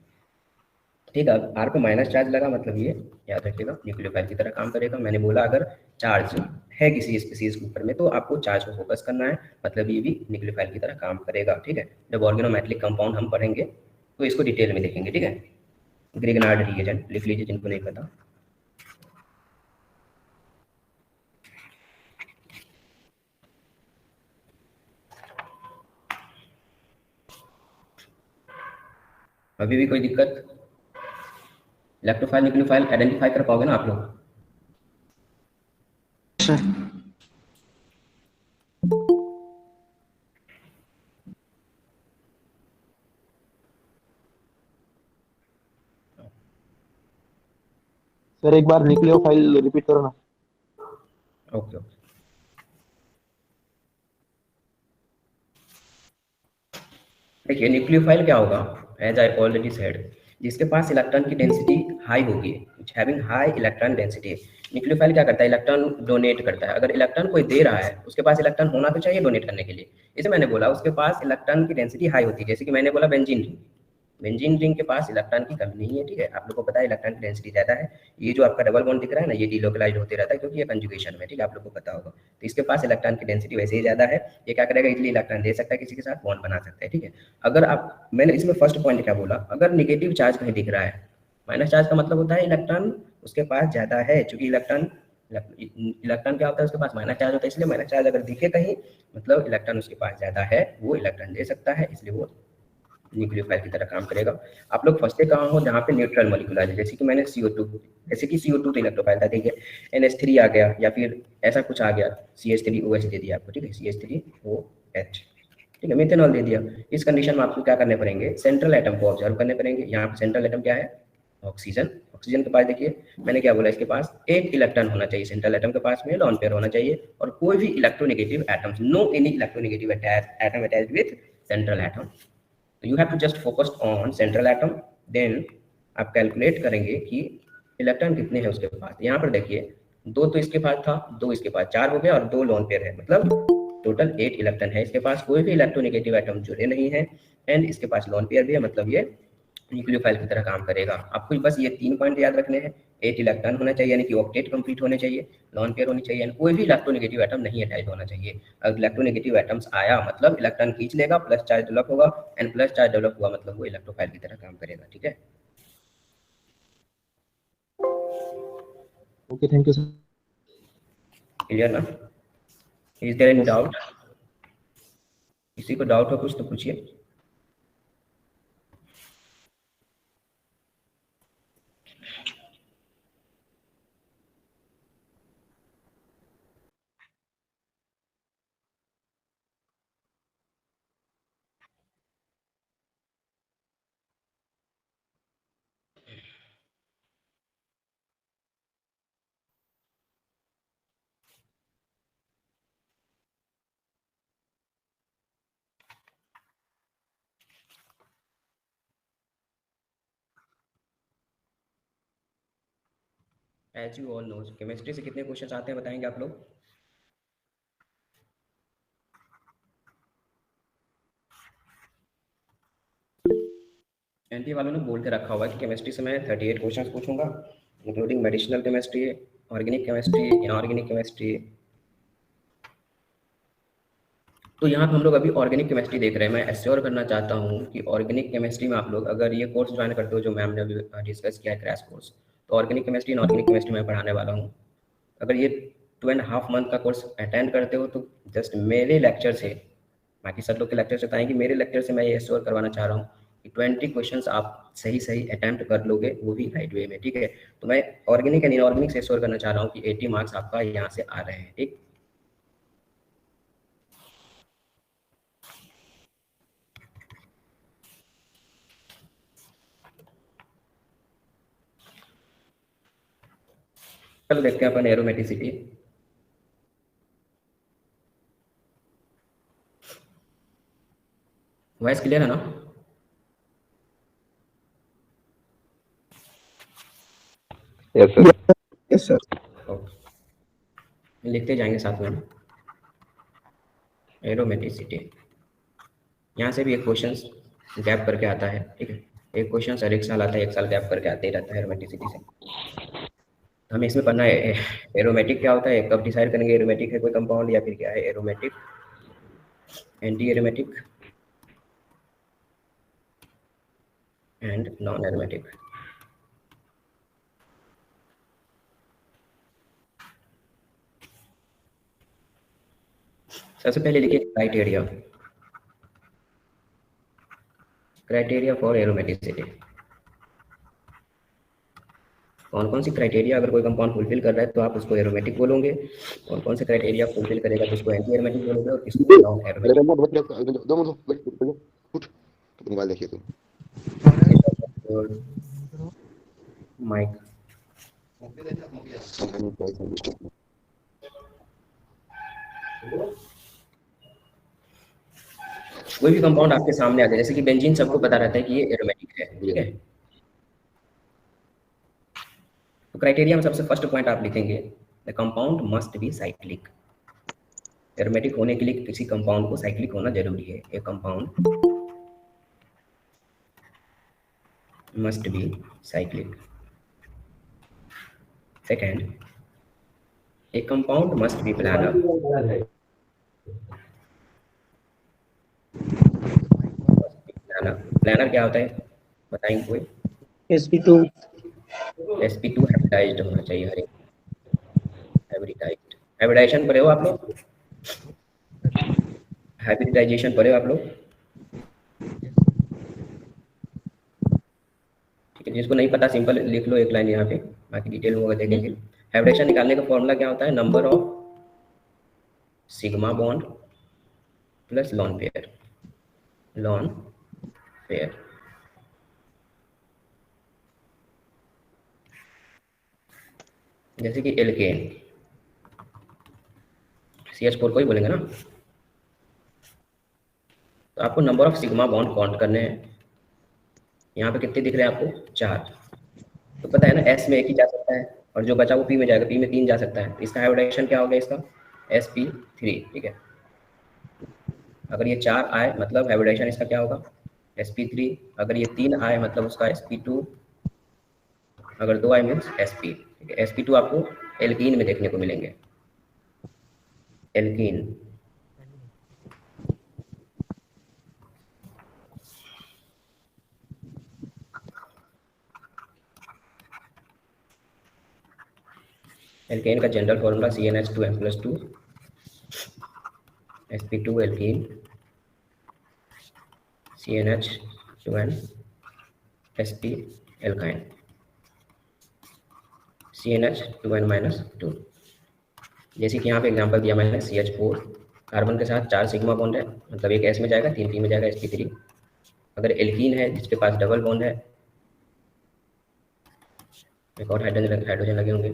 ठीक है. अब R पे माइनस चार्ज लगा, मतलब ये याद रखिएगा न्यूक्लियोफाइल की तरह काम करेगा. मैंने बोला अगर चार्ज है किसी स्पीसीज के ऊपर में तो आपको चार्ज को फोकस करना है, मतलब ये भी न्यूक्लियोफाइल की तरह काम करेगा. ठीक है. जब ऑर्गेनोमेटेलिक कंपाउंड हम पढ़ेंगे तो इसको डिटेल में देखेंगे. ठीक है. ग्रिग्नार्ड रिएजेंट लिख लीजिए जिनको नहीं पता. अभी भी कोई दिक्कत? इलेक्ट्रोफाइल न्यूक्लियोफाइल आइडेंटिफाई कर पाओगे ना आप लोग? सर. सर एक बार न्यूक्लियोफाइल रिपीट करो ना. ओके. देखिए न्यूक्लियोफाइल क्या होगा? एज आई ऑलरेडी सेड, जिसके पास इलेक्ट्रॉन की डेंसिटी हाई होगी, having high electron density. Nucleophile क्या करता है, इलेक्ट्रॉन डोनेट करता है। अगर इलेक्ट्रॉन कोई दे रहा है, उसके पास इलेक्ट्रॉन होना तो चाहिए डोनेट करने के लिए। इसे मैंने बोला उसके पास इलेक्ट्रॉन की डेंसिटी हाई होती है, जैसे कि मैंने बोला बेंजीन रिंग, बेंजीन रिंग के पास इलेक्ट्रॉन की कमी नहीं है, ठीक है। आप लोग को पता है इलेक्ट्रॉन की डेंसिटी ज्यादा है। ये जो आपका डबल बॉन्ड दिख रहा है ना, ये डिलोकलाइज होते रहता है क्योंकि ये कंजुगेशन में, ठीक है, आप लोग को पता होगा। तो इसके पास इलेक्ट्रॉन की डेंसिटी वैसे ही ज्यादा है, ये क्या करेगा, इजीली इलेक्ट्रॉन दे सकता है, किसी के साथ बॉन्ड बना सकता है, ठीक है। अगर आप, मैंने इसमें फर्स्ट पॉइंट क्या बोला, अगर निगेटिव चार्ज कहीं दिख रहा है, माइनस चार्ज का मतलब होता है इलेक्ट्रॉन उसके पास ज्यादा है, क्योंकि इलेक्ट्रॉन क्या होता है, उसके पास माइनस चार्ज होता है, इसलिए माइनस चार्ज अगर दिखे कहीं, मतलब इलेक्ट्रॉन उसके पास ज्यादा है, वो इलेक्ट्रॉन दे सकता है, इसलिए वो न्यूक्लियोफाइल की तरह काम करेगा। आप लोग फंसते कहाँ हो, जहाँ पे न्यूट्रल मॉलिक्यूल है, जैसे कि मैंने CO2, जैसे कि CO2 तो इलेक्ट्रोफाइल था, ठीक है, NH3 आ गया या फिर ऐसा कुछ आ गया, CH3OH दे दिया आपको, ठीक है, CH3OH, ठीक है, मेथेनॉल दे दिया। इस कंडीशन में आपको क्या करने पड़ेंगे, सेंट्रल एटम को ऑब्जर्व करने पड़ेंगे। यहाँ पे सेंट्रल एटम क्या है, ऑक्सीजन। ऑक्सीजन के पास देखिए मैंने क्या बोला, इसके पास एक इलेक्ट्रॉन होना चाहिए, सेंट्रल एटम के पास में लोन पेयर होना चाहिए, और कोई भी electronegative atoms, no any electronegative atom attached with central atom. You have to just focus on central atom, then आप कैलकुलेट करेंगे कि इलेक्ट्रॉन कितने हैं उसके पास। यहाँ पर देखिए 2 तो इसके पास था, 2 इसके पास, 4 हो गया, और 2 लोन पेयर है, मतलब टोटल 8 इलेक्ट्रॉन है इसके पास। कोई भी इलेक्ट्रोनेगेटिव एटम जुड़े नहीं है, एंड इसके पास लोन पेयर भी है, मतलब ये न्यूक्लियोफाइल की तरह काम करेगा। आपको बस ये 3 पॉइंट याद रखने हैं, 8 इलेक्ट्रॉन होना चाहिए, यानी कि ऑक्टेट कंप्लीट होने चाहिए, लोन पेयर होनी चाहिए, एंड कोई भी इलेक्ट्रोनेगेटिव एटम नहीं अटैच होना चाहिए। अगर इलेक्ट्रोनेगेटिव एटम्स आया मतलब इलेक्ट्रॉन खींच लेगा, प्लस चार्ज डेवलप होगा, एंड प्लस चार्ज डेवलप हुआ मतलब वो इलेक्ट्रोफाइल की तरह काम करेगा, ठीक है। Okay, thank you sir. Clear ना? Is there any doubt? किसी को डाउट हो कुछ तो पूछिए। As you all know, chemistry से कितने क्वेश्चन आते हैं बताएंगे आप लोग? एनटी वालों ने बोल के रखा हुआ है कि केमिस्ट्री से मैं 38 क्वेश्चंस पूछूंगा, including medicinal chemistry, organic chemistry, inorganic chemistry. तो यहाँ पे हम लोग अभी ऑर्गेनिक केमिस्ट्री देख रहे हैं। मैं एश्योर करना चाहता हूँ कि ऑर्गेनिक केमिस्ट्री में आप लोग अगर ये कोर्स ज्वाइन करते हो जो मैम ने अभी डिस्कस किया है, क्रैश कोर्स, तो ऑर्गेनिक केमिस्ट्री, इनऑर्गेनिक केमिस्ट्री मैं पढ़ाने वाला हूँ। अगर ये 2.5 मंथ का कोर्स अटेंड करते हो तो जस्ट मेरे लेक्चर से, बाकी सब लोग के लेक्चर से बताएंगे, मेरे लेक्चर से मैं ये एश्योर करवाना चाह रहा हूँ कि 20 क्वेश्चंस आप सही अटेम्प्ट कर लोगे, वो भी राइट वे में, ठीक है। तो मैं ऑर्गेनिक एंड इनऑर्गेनिक से एश्योर करना चाह रहा हूँ कि 80 मार्क्स आपका यहाँ से आ रहे हैं, ठीक। चलो देखते हैं अपन एरोमेटिसिटी। वॉइस क्लियर है ना? Yes sir. Yes sir. Okay, लिखते जाएंगे साथ में। एरोमेटिसिटी, यहाँ से भी एक क्वेश्चन गैप करके आता है, ठीक है। एक क्वेश्चन हर एक साल आता है, एक साल गैप करके आते ही रहता है एरोमेटिसिटी से। हमें इसमें पढ़ना है एरोमेटिक क्या होता है, कब डिसाइड करेंगे एरोमेटिक है कोई कंपाउंड या फिर क्या है aromatic, anti aromatic and non aromatic. सबसे पहले लिखिए क्राइटेरिया फॉर एरोमेटिसिटी। कौन कौन सी क्राइटेरिया अगर कोई कंपाउंड फुलफिल कर रहा है तो आप उसको एरोमेटिक बोलोगे, कौन कौन से क्राइटेरिया फुलफिल करेगा तो उसको एंटी एरोमेटिक बोलोगे, और किसको नॉन एरोमेटिक। मोबाइल देखिए तुम माइक। कोई भी कंपाउंड आपके सामने आ जाए, जैसे कि बेंजीन सबको पता रहता है कि ये एरोमेटिक है, ठीक है। तो क्राइटेरिया में सबसे फर्स्ट पॉइंट आप लिखेंगे, the compound must be cyclic. Aromatic होने के लिए किसी कंपाउंड को साइक्लिक होना जरूरी है। A compound must be cyclic. Second, a compound must be planar. Planar क्या होता है बताएंगे कोई? sp2 sp2 हाइब्रिडाइज्ड होना चाहिए, हर एक हाइब्रिडाइज्ड। हाइब्रिडाइजेशन पढ़े हो आप लोग? हाइब्रिडाइजेशन पढ़े हो आप लोग? ठीक है, जिसको नहीं पता सिंपल लिख लो एक लाइन यहाँ पे, बाकी डिटेल में देखेंगे। हाइब्रिडेशन निकालने का फॉर्मूला क्या होता है? Number of sigma bond plus lone pair. Lone pair जैसे कि एल्केन, CH4 को ही बोलेंगे ना, तो आपको number of sigma bond count करने हैं। यहाँ पे कितने दिख रहे हैं आपको? 4। तो पता है ना, S में एक ही जा सकता है और जो बचा वो P में जाएगा, P में 3 जा सकता है। इसका हाइब्रिडाइजेशन क्या होगा इसका? sp3, ठीक है। अगर ये 4 आए मतलब हाइब्रिडाइजेशन इसका क्या होगा? sp3। अगर ये 3 आए मतलब उसका sp2। अगर 2 आए मीन्स sp, ठीक है। sp2 आपको एल्कीन में देखने को मिलेंगे, एल्कीन। एल्केन का general formula CnH2n+2 sp2 alkene CnH2n sp alkyne CnH2n-2। जैसे कि यहाँ पे एग्जांपल दिया मैंने, CH4 कार्बन के साथ 4 सिग्मा बॉन्ड है, मतलब एक S में जाएगा, 3 P में जाएगा, sp3। अगर एल्कीन है जिसके पास डबल बॉन्ड है, एक और हाइड्रोजन लगे होंगे,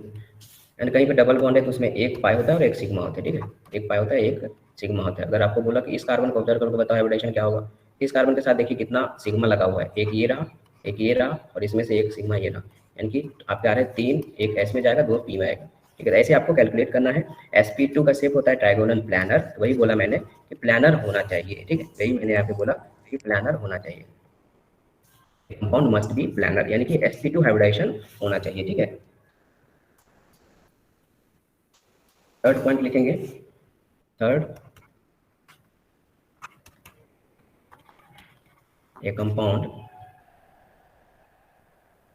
एंड कहीं पे डबल बॉन्ड है तो उसमें एक पाई होता है और एक सिग्मा होता है, ठीक है। एक पाई होता है, एक सिग्मा होता है। अगर आपको बोला कि इस कार्बन को ऑब्जर्व करके बताओ हाइब्रिडेशन क्या होगा, इस कार्बन के साथ देखिए कितना सिग्मा लगा हुआ है, एक ये रहा, एक ये रहा, और इसमें से एक सिग्मा ये रहा, यानी कि आपके आ रहे हैं 3, एक S में जाएगा, 2 P में आएगा, ठीक है। ऐसे आपको कैलकुलेट करना है। sp2 का शेप होता है ट्राइगोनल प्लानर, वही बोला मैंने कि प्लानर होना चाहिए, ठीक है। वही मैंने यहाँ पे बोला कि प्लानर होना चाहिए, कंपाउंड मस्ट बी प्लानर, यानी कि sp2 हाइब्रिडाइजेशन होना चाहिए, ठीक है। थर्ड पॉइंट लिखेंगे, third, a compound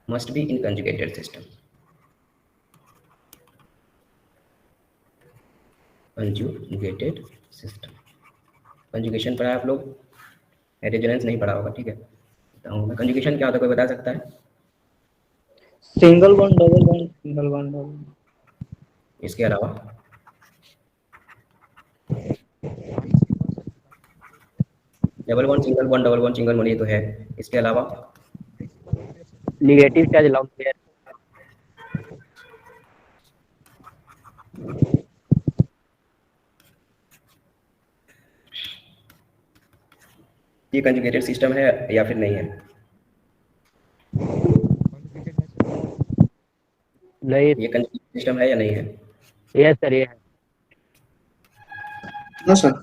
must be in conjugated system। conjugated system, conjugation पढ़ा है आप लोग? रेजोनेंस नहीं पढ़ा होगा, ठीक है। कंजुगेशन क्या होता है, कोई बता सकता है? Single bond double bond, single bond double. इसके अलावा double bond, single bond, double bond, single bond, ये तो है। इसके अलावा लिगेटिव चार्ज लॉन्ग पेयर। ये कंजुगेटेड सिस्टम है या फिर नहीं है? नहीं, ये कंजुगेटेड सिस्टम है या नहीं है? यस सर, ये है। नो सर,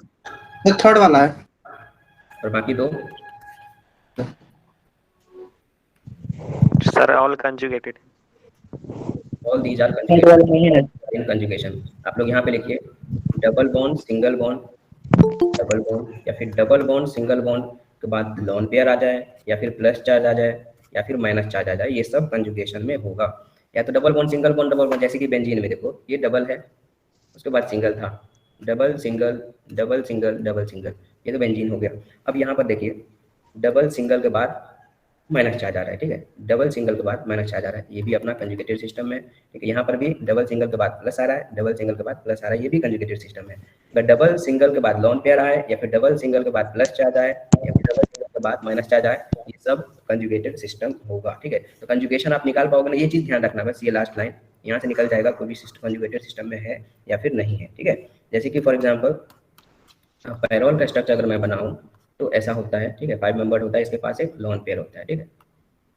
ये थर्ड वाला है। और बाकी दो? Sir all conjugated. All these are third वाला नहीं है। In conjugation. आप लोग यहाँ पे लिखिए double bond, single bond, double bond, या फिर डबल बॉन्ड सिंगल बॉन्ड के बाद लॉन पेयर आ जाए, या फिर प्लस चार्ज आ जाए, या फिर माइनस चार्ज आ जाए, ये सब कंजुगेशन में होगा। या तो double bond, single bond, double bond, जैसे कि बेंजीन में देखो ये डबल है, उसके बाद सिंगल था, double single, double single, double single, ये तो बेंजीन हो गया। अब यहाँ पर देखिए डबल सिंगल के बाद माइनस चार्ज आ रहा है, ठीक है। डबल सिंगल के बाद माइनस चार्ज आ रहा है, ये भी अपना कंजुगेटेड सिस्टम है, ठीक है। यहाँ पर भी डबल सिंगल के बाद प्लस आ रहा है, डबल सिंगल के बाद प्लस आ रहा है, ये भी कंजुगेटेड सिस्टम है। अगर डबल सिंगल के बाद लॉन पेयर आए, या फिर डबल सिंगल के बाद प्लस चार्ज आए, या फिर डबल सिंगल के बाद माइनस चार्ज आए, ये सब कंजुगेटेड सिस्टम होगा, ठीक है। तो कंजुगेशन आप निकाल पाओगे ना, ये चीज ध्यान रखना, बस ये लास्ट लाइन यहाँ से निकल जाएगा कोई भी कंजुगेटेड सिस्टम में है या फिर नहीं है, ठीक है। जैसे कि फॉर एग्जाम्पल पैरोल का स्ट्रक्चर अगर मैं बनाऊँ, तो ऐसा होता है, ठीक है। 5 मेंबर होता है, इसके पास एक लोन पेयर होता है, ठीक है।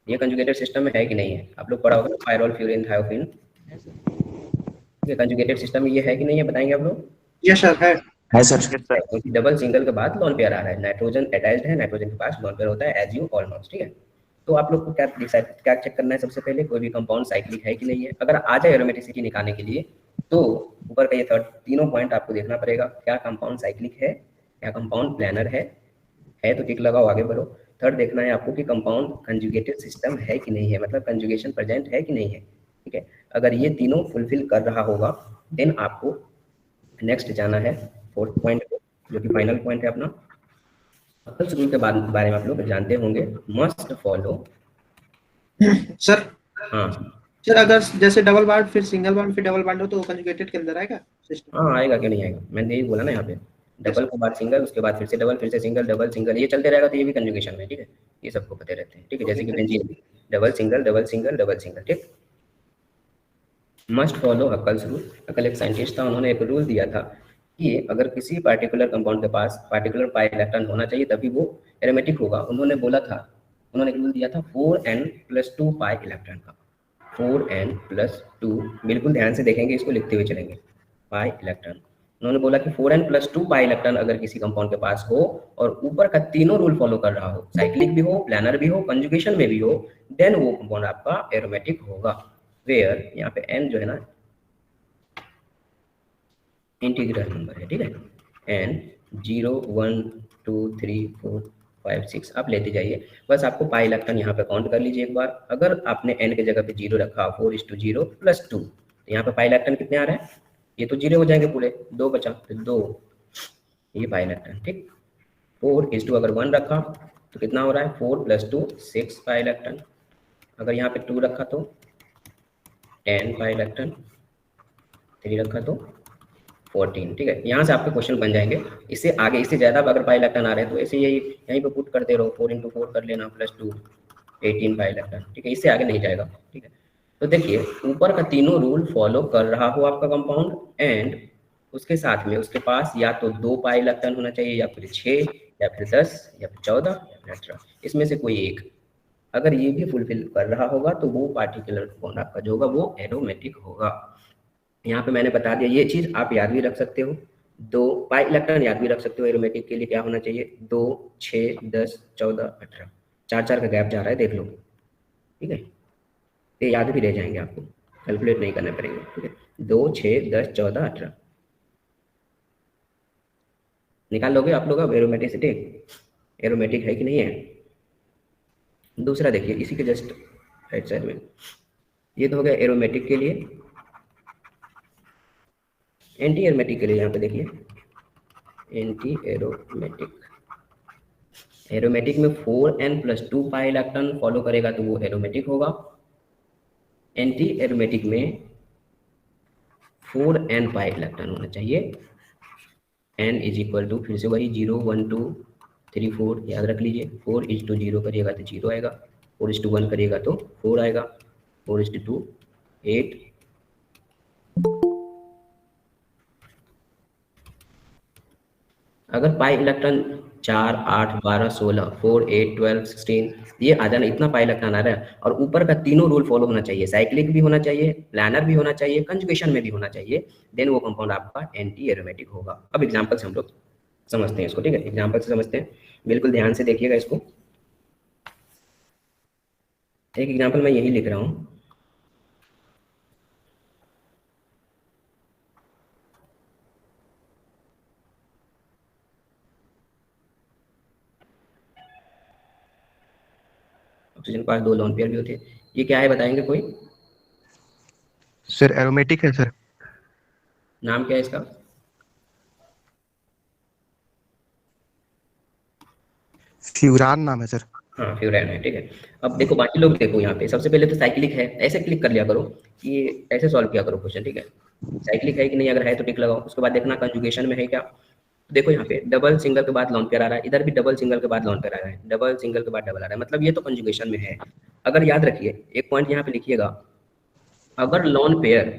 ये कंजुगेटेड सिस्टम में है कि नहीं है, आप लोग पढ़ा होगा पायरोल फ्यूरिन थायोफिन, ये कंजुगेटेड सिस्टम में ये है कि नहीं है, बताएंगे आप लोग। यस सर है सर। क्योंकि डबल सिंगल के बाद लोन पेयर आ रहा है, नाइट्रोजन अटैच्ड है, नाइट्रोजन के पास लोन पेयर होता है, एज यू ऑल नो, ठीक है। तो आप लोग को क्या चेक करना है, सबसे पहले कोई भी कंपाउंड साइक्लिक है कि नहीं है। अगर आ जाए एरोमेटिसिटी निकालने के लिए तो ऊपर का ये तीनों पॉइंट आपको देखना पड़ेगा, क्या कंपाउंड साइक्लिक है, क्या कंपाउंड प्लानर है तो टिक लगाओ, आगे बढ़ो। थर्ड देखना है आपको कि कंपाउंड कंजुगेटेड सिस्टम है कि नहीं है, मतलब कंजुगेशन प्रेजेंट है कि नहीं है, ठीक है। अगर ये तीनों फुलफिल कर रहा होगा देन आपको नेक्स्ट जाना है फोर्थ पॉइंट पे, जो कि फाइनल पॉइंट है अपना। हकल्स रूल के बारे में आप लोग जानते होंगे, मस्ट फॉलो। सर हाँ सर, अगर जैसे डबल बॉन्ड फिर सिंगल बॉन्ड फिर डबल बॉन्ड हो तो कंजुगेटेड के अंदर आएगा सिस्टम? हाँ आएगा, क्यों नहीं आएगा, मैंने यही बोला ना यहाँ पे, डबल के बाद सिंगल, उसके बाद फिर से डबल, फिर से सिंगल, डबल सिंगल, ये चलते रहेगा तो ये भी कंजुगेशन में, ठीक है। ये सबको पते रहते हैं, ठीक है। जैसे कि benzene double single double single double single, ठीक। Must follow Huckel's rule. Huckel एक साइंटिस्ट था, उन्होंने एक रूल दिया था कि अगर किसी पार्टिकुलर कंपाउंड के पास पार्टिकुलर पाई इलेक्ट्रॉन होना चाहिए तभी वो एरोमेटिक होगा। उन्होंने बोला था, उन्होंने एक रूल दिया था 4n+2 पाई इलेक्ट्रॉन का, 4n+2, बिल्कुल ध्यान से देखेंगे, इसको लिखते हुए चलेंगे, पाई इलेक्ट्रॉन। उन्होंने बोला कि 4n+2 पाई इलेक्ट्रॉन अगर किसी कंपाउंड के पास हो और ऊपर का तीनों रूल फॉलो कर रहा हो, साइक्लिक भी हो, प्लानर भी हो, कंजुगेशन में भी हो, देन वो कंपाउंड आपका एरोमेटिक होगा। वेयर यहाँ पे n जो है ना इंटीग्रल नंबर है, ठीक है। n 0 1 2 3 4 5 6 आप लेते जाइए, बस आपको पाई इलेक्ट्रॉन यहाँ पे काउंट कर लीजिए एक बार। अगर आपने n के जगह पे 0 रखा, 4:0+2, तो यहाँ पे पाई इलेक्ट्रॉन कितने आ रहे हैं, ये तो 0 हो जाएंगे पूरे, 2 बचा तो 2, ये पाई इलेक्ट्रॉन, ठीक। 4:2 अगर 1 रखा तो कितना हो रहा है, 4+2 6 पाई इलेक्ट्रॉन। अगर यहाँ पे 2 रखा तो 10 पाई इलेक्ट्रॉन, 3 रखा तो 14, ठीक है। यहाँ से आपके क्वेश्चन बन जाएंगे। इससे आगे, इससे ज़्यादा अगर पाई इलेक्ट्रॉन आ रहे हैं तो ऐसे यही यहीं पे पुट करते रहो, 4 × 4 कर लेना +2, 18 पाई इलेक्ट्रॉन, ठीक है। इससे आगे नहीं जाएगा, ठीक है। तो देखिए ऊपर का तीनों रूल फॉलो कर रहा हो आपका कंपाउंड, एंड उसके साथ में उसके पास या तो 2 पाई इलेक्ट्रॉन होना चाहिए, या फिर 6, या फिर 10, या फिर 14, या फिर 18, इसमें से कोई एक। अगर ये भी फुलफिल कर रहा होगा तो वो पार्टिकुलर कंपाउंड आपका जो होगा वो एरोमेटिक होगा। यहाँ पे मैंने बता दिया, ये चीज आप याद भी रख सकते हो, 2 पाई इलेक्ट्रॉन याद भी रख सकते हो। एरोमेटिक के लिए क्या होना चाहिए, 2, 6, 10, 14, 18, 4 का गैप जा रहा है, देख लो, ठीक है। ये याद भी रह जाएंगे, आपको कैलकुलेट नहीं करना पड़ेगा, ठीक है। 2, 6, 10, 14, 18 निकाल लोगे आप लोग अब एरोमेटिसिटी, एरोमेटिक है कि नहीं है। दूसरा देखिए इसी के जस्ट राइट साइड में, ये तो हो गया एरोमेटिक के लिए। एंटी एरोमेटिक के लिए यहाँ पे देखिए, एंटी एरोमेटिक, एरोमेटिक में 4n+2 पाई इलेक्ट्रॉन फॉलो करेगा तो वो एरोमेटिक होगा। एंटी एरोमेटिक में 4n पाई इलेक्ट्रॉन होना चाहिए, n = फिर से वही 0 1 2 3 4 याद रख लीजिए। 4:0 करिएगा तो 0 आएगा, 4:1 करिएगा तो 4 आएगा, 4:2 8, अगर पाई इलेक्ट्रॉन 4, 8, 12, 16, 4, 8, 12, 16 ये आ जाना, इतना पाई इलेक्ट्रॉन आ रहा है और ऊपर का तीनों रूल फॉलो होना चाहिए, साइक्लिक भी होना चाहिए, प्लानर भी होना चाहिए, कंजुगेशन में भी होना चाहिए, देन वो कंपाउंड आपका एंटी एरोमेटिक होगा। अब एग्जांपल से हम लोग समझते हैं इसको, ठीक है। एग्जांपल से समझते हैं, बिल्कुल ध्यान से देखिएगा इसको। एक एग्जाम्पल मैं यही लिख रहा हूँ, ऑक्सीजन के पास 2 लोन पेयर भी होते हैं। ये क्या है बताएंगे कोई, सर एरोमेटिक है सर। नाम क्या है इसका, फ्यूरान नाम है सर। हाँ फ्यूरैन है, ठीक है। अब देखो बाकी लोग देखो, यहाँ पे सबसे पहले तो साइक्लिक है, ऐसे क्लिक कर लिया करो कि ऐसे सॉल्व किया करो क्वेश्चन, ठीक है। साइक्लिक है कि नहीं, अगर है तो टिक लगाओ। उसके बाद देखना कंजुगेशन में है क्या। देखो यहाँ पे डबल सिंगल के बाद लोन पेयर आ रहा है, इधर भी डबल सिंगल के बाद लोन पेयर आ रहा है, डबल सिंगल के बाद डबल आ रहा है, मतलब ये तो कंजुगेशन में है। अगर याद रखिए एक पॉइंट यहाँ पे लिखिएगा, अगर लोन पेयर,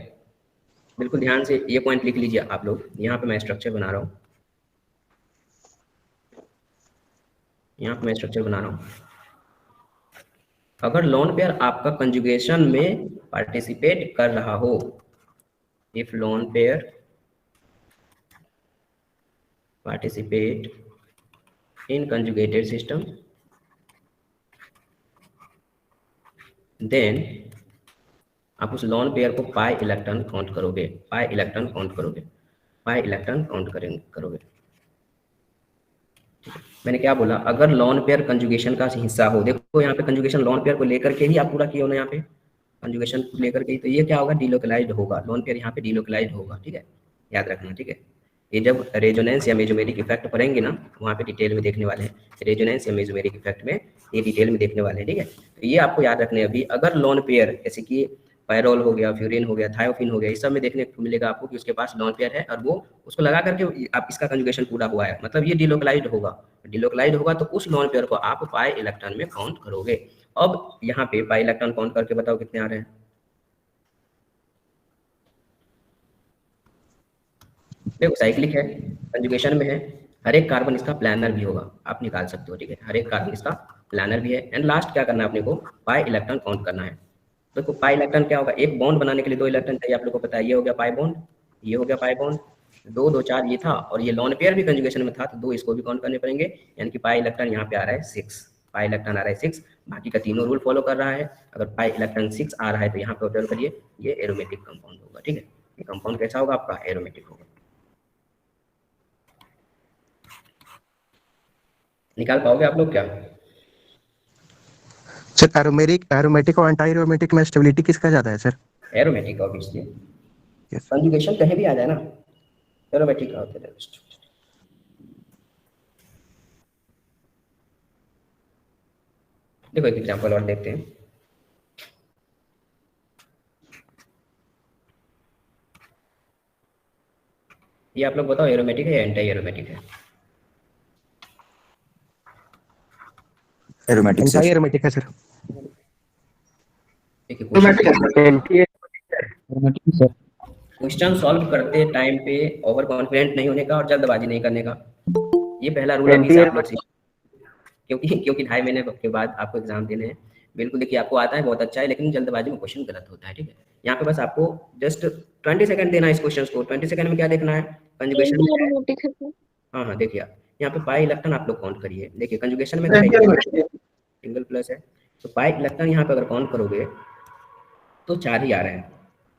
बिल्कुल ध्यान से ये पॉइंट लिख लीजिए आप लोग, यहाँ पे मैं स्ट्रक्चर बना रहा हूँ, यहाँ पे मैं स्ट्रक्चर बना रहा हूँ। अगर लोन पेयर आपका कंजुगेशन में पार्टिसिपेट कर रहा हो, if lone pair participate in conjugated system, then आप उस लोन पेयर को पाई इलेक्ट्रॉन काउंट करोगे, पाई इलेक्ट्रॉन काउंट करोगे, पाई इलेक्ट्रॉन काउंट करोगे। मैंने क्या बोला, अगर लोन पेयर कंजुगेशन का हिस्सा हो, देखो यहाँ पे कंजुगेशन लोन पेयर को लेकर के ही आप पूरा किए हो ना, यहाँ पे कंजुगेशन को लेकर के ही, तो ये क्या होगा, डिलोकलाइज्ड होगा, लोन पेयर यहाँ पे डिलोकलाइज्ड होगा, ठीक है, याद रखना, ठीक है। ये जब रेजोनेंस या मेसोमेरिक इफेक्ट पढ़ेंगे ना, वहाँ पे डिटेल में देखने वाले हैं, रेजोनेंस या मेसोमेरिक इफेक्ट में ये डिटेल में देखने वाले हैं, ठीक है। तो ये आपको याद रखने अभी, अगर लोन पेयर जैसे कि पायरोल हो गया, फ्यूरिन हो गया, थायोफिन हो गया, इस सब में देखने को मिलेगा आपको कि उसके पास लोन पेयर है और वो उसको लगा करके आप इसका कंजुगेशन पूरा हुआ है, मतलब ये डिलोकलाइज्ड होगा, डिलोकलाइज्ड होगा तो उस लोन पेयर को आप पाई इलेक्ट्रॉन में काउंट करोगे। अब यहाँ पे पाई इलेक्ट्रॉन काउंट करके बताओ कितने आ रहे हैं। देखो साइक्लिक है, कंजुगेशन में है, हर एक कार्बन इसका प्लानर भी होगा, आप निकाल सकते हो, ठीक है, हर एक कार्बन इसका प्लानर भी है। एंड लास्ट क्या करना है अपने को, पाई इलेक्ट्रॉन काउंट करना है। देखो पाई इलेक्ट्रॉन क्या होगा, एक बॉन्ड बनाने के लिए 2 इलेक्ट्रॉन चाहिए, आप लोग को पता है, ये हो गया पाई बॉन्ड, ये हो गया पाई बॉन्ड, 2 2 4 ये था, और ये लोन पेयर भी कंजुगेशन में था तो 2 इसको भी काउंट करने पड़ेंगे, यानी कि पाई इलेक्ट्रॉन यहाँ पे आ रहा है 6, पाई इलेक्ट्रॉन आ रहा है 6, बाकी का तीनों रूल फॉलो कर रहा है। अगर पाई इलेक्ट्रॉन 6 आ रहा है तो यहाँ पे ऑब्जर्व करिए, ये एरोमेटिक कंपाउंड होगा, ठीक है, ये कंपाउंड कैसा होगा आपका, एरोमेटिक होगा। निकाल पाओगे आप लोग क्या? सर एरोमेटिक और एंटी एरोमेटिक में स्टेबिलिटी किसका ज्यादा है sir? Aromatic obviously, yes. Conjugation कहीं भी आ जाए ना, एरोमेटिक का होता है। देखो एक एग्जांपल और देखते हैं। ये आप लोग बताओ एरोमेटिक है या एंटी एरोमेटिक है? एरोमेटिक एंटी एरोमेटिक है सर। देखिए एरोमेटिक सर। क्वेश्चन सॉल्व करते टाइम पे ओवर कॉन्फिडेंट नहीं होने का और जल्दबाजी नहीं करने का, ये पहला रूल अभी से आप लोग सीख, क्योंकि 2.5 महीने के बाद आपको एग्जाम देने हैं। बिल्कुल देखिए आपको आता है बहुत अच्छा है, लेकिन जल्दबाजी में क्वेश्चन गलत होता है, ठीक है। यहाँ पे बस आपको जस्ट 20 सेकंड देना है इस क्वेश्चन को। 20 सेकंड में क्या देखना है, कंजुगेशन में है। एरोमेटिक है सर। हाँ हाँ देखिए यहाँ पे पाई इलेक्ट्रॉन आप लोग काउंट करिए, देखिए कंजुगेशन में सिंगल प्लस है, तो पाई इलेक्ट्रॉन यहाँ पे अगर काउंट करोगे तो 4 ही आ रहे हैं,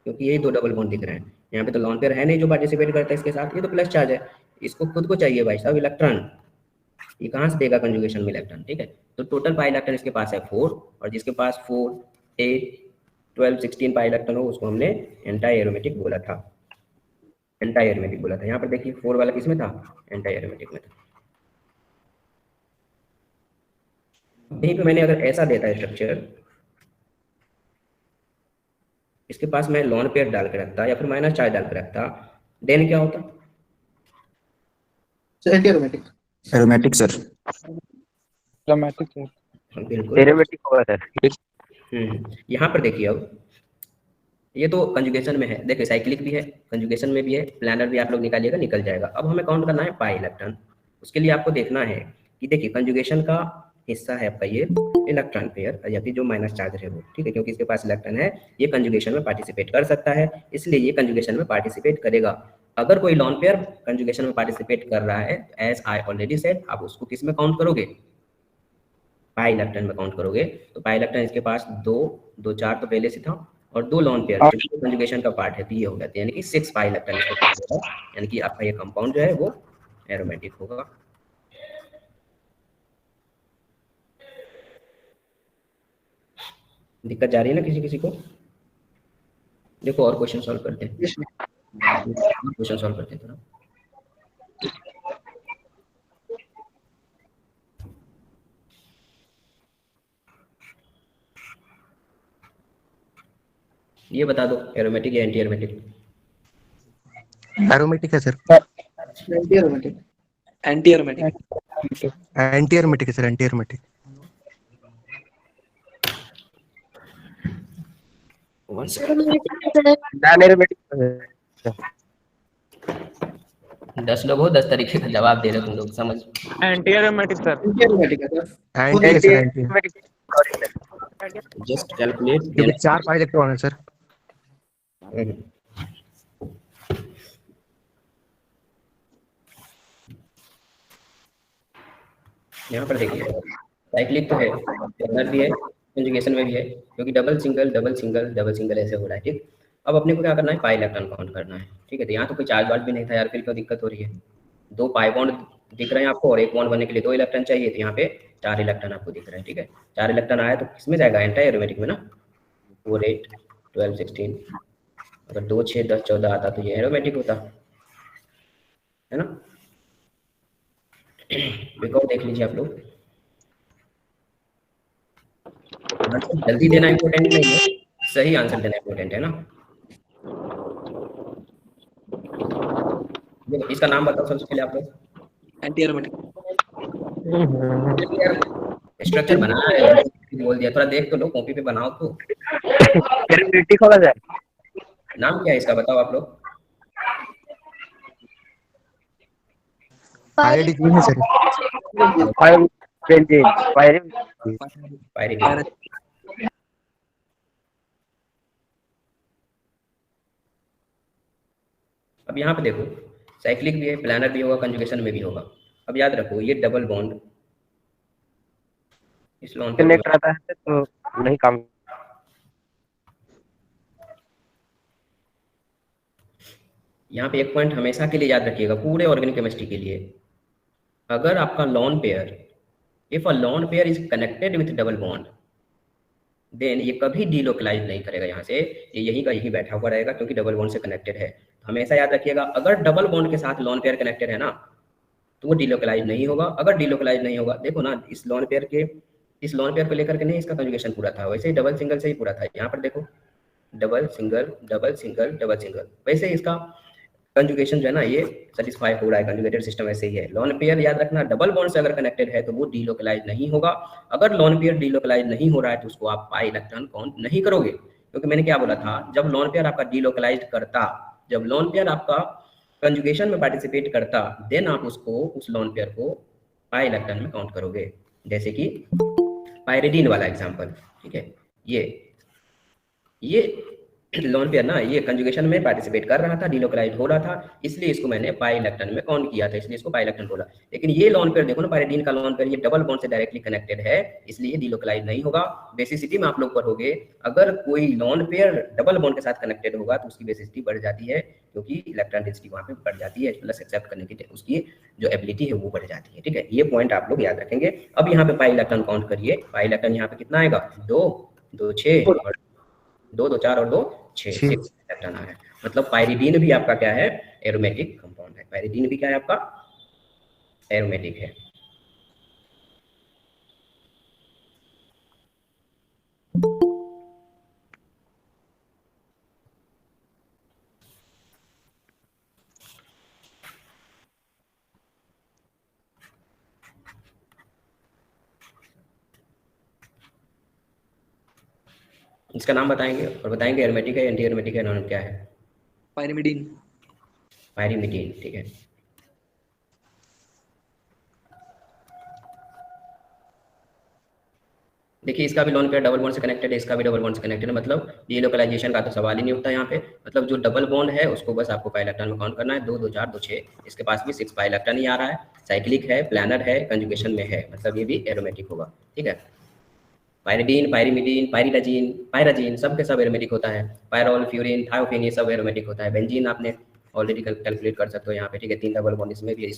क्योंकि यही 2 डबल बॉन्ड दिख रहे हैं। यहाँ पे तो लॉन पेयर है नहीं जो पार्टिसिपेट करता है इसके साथ, ये तो प्लस चार्ज है, इसको खुद को चाहिए भाई साहब इलेक्ट्रॉन, ये कहाँ से देगा कंजुगेशन में इलेक्ट्रॉन, ठीक है। तो टोटल पाई इलेक्ट्रॉन इसके पास है 4, और जिसके पास 4 8 12 16 पाई इलेक्ट्रॉन हो उसको हमने एंटी एरोमेटिक बोला था, एंटी एरोमेटिक बोला था। यहाँ पर देखिए 4 वाला किस में था, एंटी एरोमेटिक में था। यहीं पे मैंने अगर ऐसा देता है स्ट्रक्चर, इसके पास मैं लोन पेयर डाल के रखता या फिर माइनस चार्ज डाल के रखता, देन क्या होता, anti aromatic. Aromatic sir. Aromatic sir. बिल्कुल एरोमेटिक होगा सर। यहाँ पर देखिए अब ये तो कंजुगेशन में है, देखिए साइक्लिक भी है, कंजुगेशन में भी है, प्लानर भी आप लोग निकालिएगा, निकल जाएगा। अब हमें काउंट करना है पाई इलेक्ट्रॉन, उसके लिए आपको देखना है कि देखिए कंजुगेशन का हिस्सा है आपका ये इलेक्ट्रॉन पेयर, या फिर जो माइनस चार्ज है वो, ठीक है, क्योंकि इसके पास इलेक्ट्रॉन है, ये कंजुगेशन में पार्टिसिपेट कर सकता है, इसलिए ये कंजुगेशन में पार्टिसिपेट करेगा। अगर कोई लोन पेयर कंजुगेशन में पार्टिसिपेट कर रहा है, एज आई ऑलरेडी सेड, आप उसको किस में काउंट करोगे, पाई इलेक्ट्रॉन में काउंट करोगे। तो पाई इलेक्ट्रॉन इसके पास 2 2 4 तो पहले से था, और 2 लोन पेयर कंजुगेशन का पार्ट है तो ये हो जाता है, यानी कि 6 पाई इलेक्ट्रॉन इसके पास होगा, यानी कि आपका ये कंपाउंड जो है वो एरोमेटिक होगा। दिक्कत जा रही है ना किसी किसी को? देखो और क्वेश्चन सॉल्व करते हैं, क्वेश्चन सॉल्व करते हैं थोड़ा। ये बता दो एरोमेटिक या एंटी एरोमेटिक? एरोमेटिक है sir. Anti aromatic. Anti aromatic. Anti aromatic है सर, एंटी एरोमेटिक। एरोमेटिक है सर। Non aromatic. 10 लोग हो 10 तरीके का जवाब दे रहे हो तुम लोग, समझ। Anti aromatic sir. Anti aromatic है सर। एंटी है सर, एंटी है। जस्ट कैलकुलेट क्योंकि 4 पाई इलेक्ट्रॉन है सर। यहाँ पर देखिए साइक्लिक तो है, प्लेनर भी है, कंजुगेशन में भी है, क्योंकि double single double single double single ऐसे हो रहा है। ठीक, अब अपने को क्या करना है, पाई इलेक्ट्रॉन काउंट करना है। ठीक है, तो यहाँ तो कोई चार्ज वार्ज भी नहीं था यार, फिर क्यों दिक्कत हो रही है। 2 पाई बॉन्ड दिख रहे हैं आपको और एक बॉन्ड बनने के लिए 2 इलेक्ट्रॉन चाहिए, तो यहाँ पे 4 इलेक्ट्रॉन आपको दिख रहे हैं। ठीक है, 4 इलेक्ट्रॉन आया तो किसमें जाएगा, एंटी एरोमेटिक में ना। 4 8 12 16, अगर 2 6 10 14 आता तो ये एरोमेटिक होता है ना। बिकॉज देख लीजिए आप लोग, आंसर जल्दी देना इम्पोर्टेंट नहीं है, सही आंसर देना इम्पोर्टेंट है ना। देखो इसका नाम बताओ सबसे पहले आप लोग। Anti aromatic. स्ट्रक्चर बनाया है, बोल दिया, थोड़ा देख तो लो, कॉपी पे बनाओ तो। एरोमेटिक होगा सर। नाम क्या है इसका बताओ आप लोग। पायरिडीन है सर। पायरिडीन। अब यहाँ पे देखो साइक्लिक भी है, प्लानर भी होगा, कंजुगेशन में भी होगा। अब याद रखो ये डबल बॉन्ड इस लोन कनेक्ट रहता है तो नहीं काम। यहाँ पे एक पॉइंट हमेशा के लिए याद रखिएगा पूरे ऑर्गेनिक केमिस्ट्री के लिए, अगर आपका lone pair, if a lone pair is connected with double bond, then ये कभी डीलोकलाइज नहीं करेगा यहाँ से, ये यही का यही बैठा हुआ रहेगा, क्योंकि डबल बॉन्ड से कनेक्टेड है। हमेशा याद रखिएगा अगर डबल बॉन्ड के साथ लॉन पेयर कनेक्टेड है ना, तो वो डीलोकलाइज नहीं होगा। अगर डीलोकलाइज नहीं होगा, देखो ना इस लॉन पेयर को लेकर के नहीं इसका कंजुगेशन पूरा था, वैसे ही डबल सिंगल से ही पूरा था। यहाँ पर देखो double single double single double single, वैसे इसका कंजुगेशन जो है ना ये सेटिस्फाई हो रहा है, कंजुगेटेड सिस्टम ऐसे ही है। लॉन पेयर याद रखना डबल बॉन्ड से अगर कनेक्टेड है तो वो डीलोकलाइज नहीं होगा। अगर लॉन पेयर डीलोकलाइज नहीं हो रहा है तो उसको आप पाई इलेक्ट्रॉन काउंट नहीं करोगे, क्योंकि मैंने क्या बोला था, जब लॉन पेयर आपका डीलोकलाइज करता, जब लॉन पेयर आपका कंजुगेशन में पार्टिसिपेट करता, देन आप उसको उस लॉन पेयर को पाई इलेक्ट्रॉन में काउंट करोगे। जैसे कि पायरिडीन वाला एग्जांपल, ठीक है, ये लॉन पेयर ना ये कंजुगेशन में पार्टिसिपेट कर रहा था, डीलोकलाइज हो रहा था, इसलिए इसको मैंने पाई इलेक्ट्रॉन में काउंट किया था, इसलिए इसको पाई इलेक्ट्रॉन बोला। लेकिन ये लॉन पेयर देखो ना, पायरिडीन का लॉन पेयर ये डबल बॉन्ड से डायरेक्टली कनेक्टेड है, इसलिए डीलोकलाइज नहीं होगा। बेसिसिटी में आप लोग पढ़ोगे, अगर कोई लॉन पेयर डबल बॉन्ड के साथ कनेक्टेड होगा तो उसकी बेसिसिटी बढ़ जाती है, क्योंकि इलेक्ट्रॉन डेंसिटी वहां पे बढ़ जाती है, प्लस एक्सेप्ट करने की उसकी जो एबिलिटी है वो बढ़ जाती है। ठीक है, ये पॉइंट आप लोग याद रखेंगे। अब यहाँ पे पाई इलेक्ट्रॉन काउंट करिए, पाई इलेक्ट्रॉन यहाँ पे कितना आएगा, 2 2 6 और 2 2 4 और 2 6 इलेक्ट्रॉन है। मतलब पायरिडीन भी आपका क्या है, एरोमेटिक कंपाउंड है। पायरिडीन भी क्या है आपका, एरोमेटिक है। इसका नाम बताएंगे और बताएंगे एरोमेटिक है, एंटी एरोमेटिक है, नॉन क्या है, पायरिमिडीन। पायरिमिडीन। ठीक है, देखिए इसका भी लॉन पेयर डबल बॉन्ड से कनेक्टेड है, इसका भी डबल बॉन्ड से कनेक्टेड है, मतलब डीलोकलाइजेशन का तो सवाल ही नहीं उठता यहाँ पे। मतलब जो डबल बॉन्ड है उसको बस आपको पाई इलेक्ट्रॉन में काउंट करना है, 2 2 4 2 6, इसके पास भी 6 पाई इलेक्ट्रॉन ही आ रहा है, साइक्लिक है, प्लानर है, कंजुगेशन में है, मतलब ये भी एरोमेटिक होगा। ठीक है, पायरिडीन, पायरिमिडीन, पायरिडाजीन, पायराजीन सब के सब एरोमेटिक होता है। पायरोल, फ्यूरिन, थायोफिन ये सब एरोमेटिक होता है। बेंजीन आपने ऑलरेडी कैलकुलेट कर सकते हो यहाँ पे। ठीक है, 3 डबल बॉन्ड इसमें भी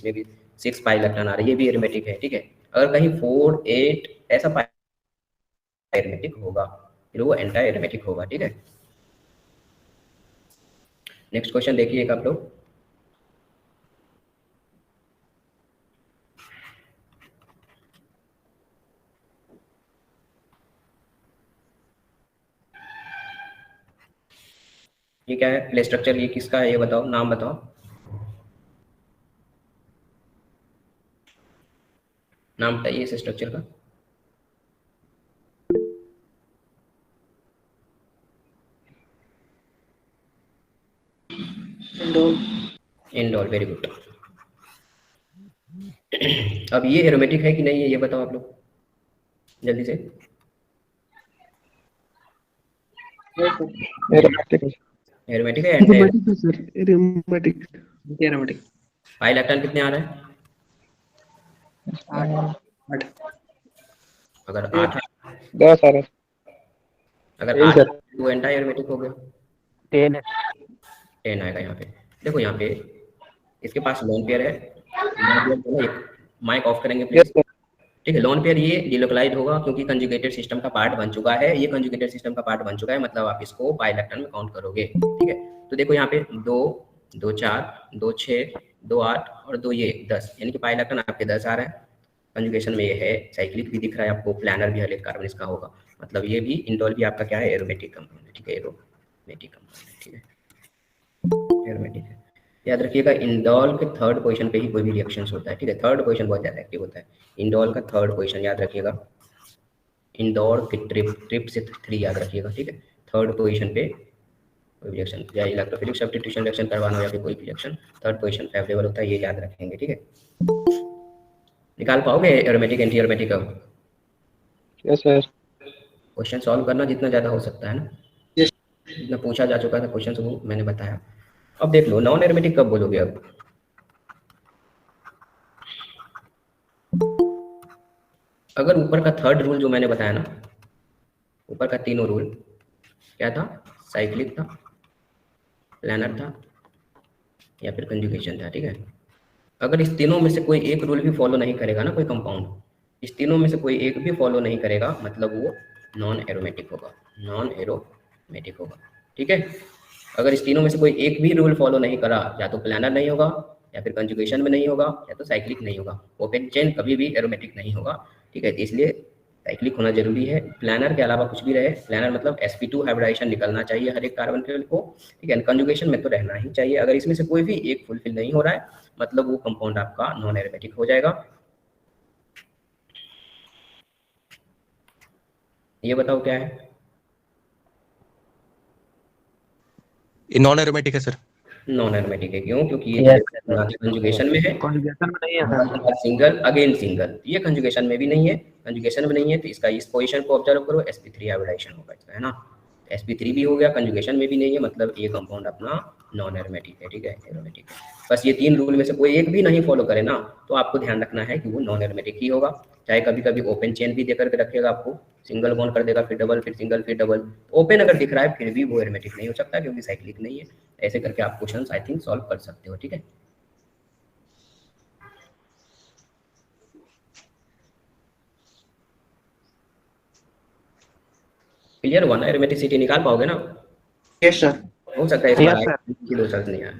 6 पाई इलेक्ट्रॉन आ रहा है, ये भी एरोमेटिक है। ठीक है, अगर कहीं 4 8 ऐसा पाई एरोमेटिक होगा, फिर वो एंटी एरोमेटिक होगा। ठीक है, नेक्स्ट क्वेश्चन देखिए आप लोग। ये क्या है, प्ले स्ट्रक्चर ये किसका है, ये बताओ, नाम बताओ, नाम बताइए इस स्ट्रक्चर का। इंडोल। Indole, very good. अब ये एरोमेटिक है कि नहीं है ये बताओ आप लोग जल्दी से। एरोमेटिक एरोमेटिक है एंटी है sir, aromatic aromatic. Pi electron कितने आ रहे हैं? 8। अगर 8 10 आ रहा है। अगर यही 8 सर। वो एंटी एरोमेटिक हो गया। 10 है 10 आएगा यहाँ पे। देखो यहाँ पे इसके पास लोन पेयर है। लोन पेयर एक माइक ऑफ करेंगे यस प्लीज। सर। ठीक है, लोन पेयर ये डिलोकलाइज होगा क्योंकि कंजुगेटेड सिस्टम का पार्ट बन चुका है। ये कंजुगेटेड सिस्टम का पार्ट बन चुका है, मतलब आप इसको पाई इलेक्ट्रॉन में काउंट करोगे। ठीक है, तो देखो यहाँ पे 2 2 4 2 6 2 8 और 2 ये 10, यानी कि पाई इलेक्ट्रॉन आपके 10 आ रहे हैं। कंजुगेशन में ये है, साइक्लिक भी दिख रहा है आपको, प्लानर भी है, कार्बन इसका होगा, मतलब ये भी इंडोल भी आपका क्या है, एरोमेटिक कंपाउंड है। ठीक है, एरोमेटिक कंपाउंड है। ठीक है, एरोमेटिक है। याद रखिएगा इंडोल के थर्ड पोजीशन पे ही कोई भी रिएक्शंस होता है। ठीक है, थर्ड पोजीशन बहुत ज़्यादा एक्टिव होता है। इंडोल का थर्ड पोजीशन याद रखिएगा, इंडोल की ट्रिप से 3 याद रखिएगा। ठीक है, थर्ड पोजीशन पे कोई रिएक्शन या इलेक्ट्रोफिलिक सब्स्टिट्यूशन रिएक्शन करवाना हो या फिर कोई रिएक्शन, थर्ड पोजीशन फेवरेबल होता है, ये याद रखेंगे। ठीक है, निकाल पाओगे एरोमेटिक एंटी एरोमेटिक अब? Yes sir. क्वेश्चन सॉल्व करना जितना ज़्यादा हो सकता है ना, Yes. जितना पूछा जा चुका था क्वेश्चन वो मैंने बताया। अब देख लो नॉन एरोमेटिक कब बोलोगे? अब अगर ऊपर का थर्ड रूल जो मैंने बताया ना, ऊपर का तीनों रूल क्या था, साइक्लिक था, प्लानर था या फिर कंजुगेशन था। ठीक है, अगर इस तीनों में से कोई एक रूल भी फॉलो नहीं करेगा ना कोई कंपाउंड, इस तीनों में से कोई एक भी फॉलो नहीं करेगा, मतलब वो नॉन एरोमेटिक होगा, नॉन एरोमेटिक होगा। ठीक है, अगर इस तीनों में से कोई एक भी रूल फॉलो नहीं करा, या तो प्लानर नहीं होगा, या फिर कंजुगेशन में नहीं होगा, या तो साइक्लिक नहीं होगा। ओपन चेन कभी भी एरोमेटिक नहीं होगा। ठीक है, इसलिए साइक्लिक होना जरूरी है। प्लानर के अलावा कुछ भी रहे, प्लानर मतलब sp2 हाइब्रिडाइजेशन निकलना चाहिए हर एक कार्बन केवल को। ठीक है, कंजुगेशन में तो रहना ही चाहिए। अगर इसमें से कोई भी एक फुलफिल नहीं हो रहा है, मतलब वो कंपाउंड आपका नॉन एरोमेटिक हो जाएगा। ये बताओ क्या है? ये नॉन एरोमेटिक है सर। नॉन एरोमेटिक है, क्यों? क्योंकि ये Yes, कंजुगेशन में है, कॉन्जुगेशन में नहीं है सर। सिंगल अगेन सिंगल, ये कंजुगेशन में भी नहीं है, कंजुगेशन में नहीं है, तो इसका इस पोजीशन को ऑब्जर्व करो, sp3 हाइब्रिडाइजेशन होगा इसका, है ना। sp3 भी हो गया, कंजुगेशन में भी नहीं है, मतलब ये कंपाउंड अपना नॉन एरोमेटिक है। ठीक है, एरोमेटिक है। बस ये 3 रूल में से कोई एक भी नहीं फॉलो करे ना, तो आपको ध्यान रखना है कि वो नॉन एरोमेटिक ही होगा। चाहे कभी कभी ओपन चेन भी देकर के रखेगा आपको, सिंगल बॉन्ड कर देगा, फिर डबल, फिर सिंगल, फिर डबल। ओपन अगर दिख रहा है फिर भी वो एरोमेटिक नहीं हो सकता, क्योंकि साइक्लिक नहीं है। ऐसे करके आप क्वेश्चन आई थिंक सॉल्व कर सकते हो। ठीक है, क्लियर हुआ ना? एरोमेटिसिटी निकाल पाओगे ना? Yes sir. हो सकता है इस Yes, बार sir. किलो सर्च नहीं आया।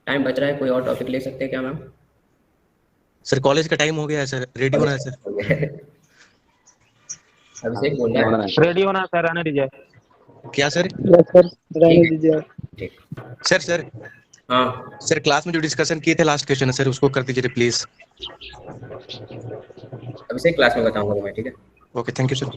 टाइम बच रहा है, कोई और टॉपिक ले सकते हैं क्या मैम? सर कॉलेज का टाइम हो गया है सर, रेडी होना है सर। अभिषेक बोल रहा है। रेडी होना सर, आने दीजिए। क्या सर? यस सर, रहने दीजिए। ठीक, सर हाँ सर क्लास में जो डिस्कशन किए थे लास्ट क्वेश्चन है सर, उसको कर दीजिए प्लीज। अभिषेक क्लास में बताऊंगा मैं। ठीक है, ओके, थैंक यू सर।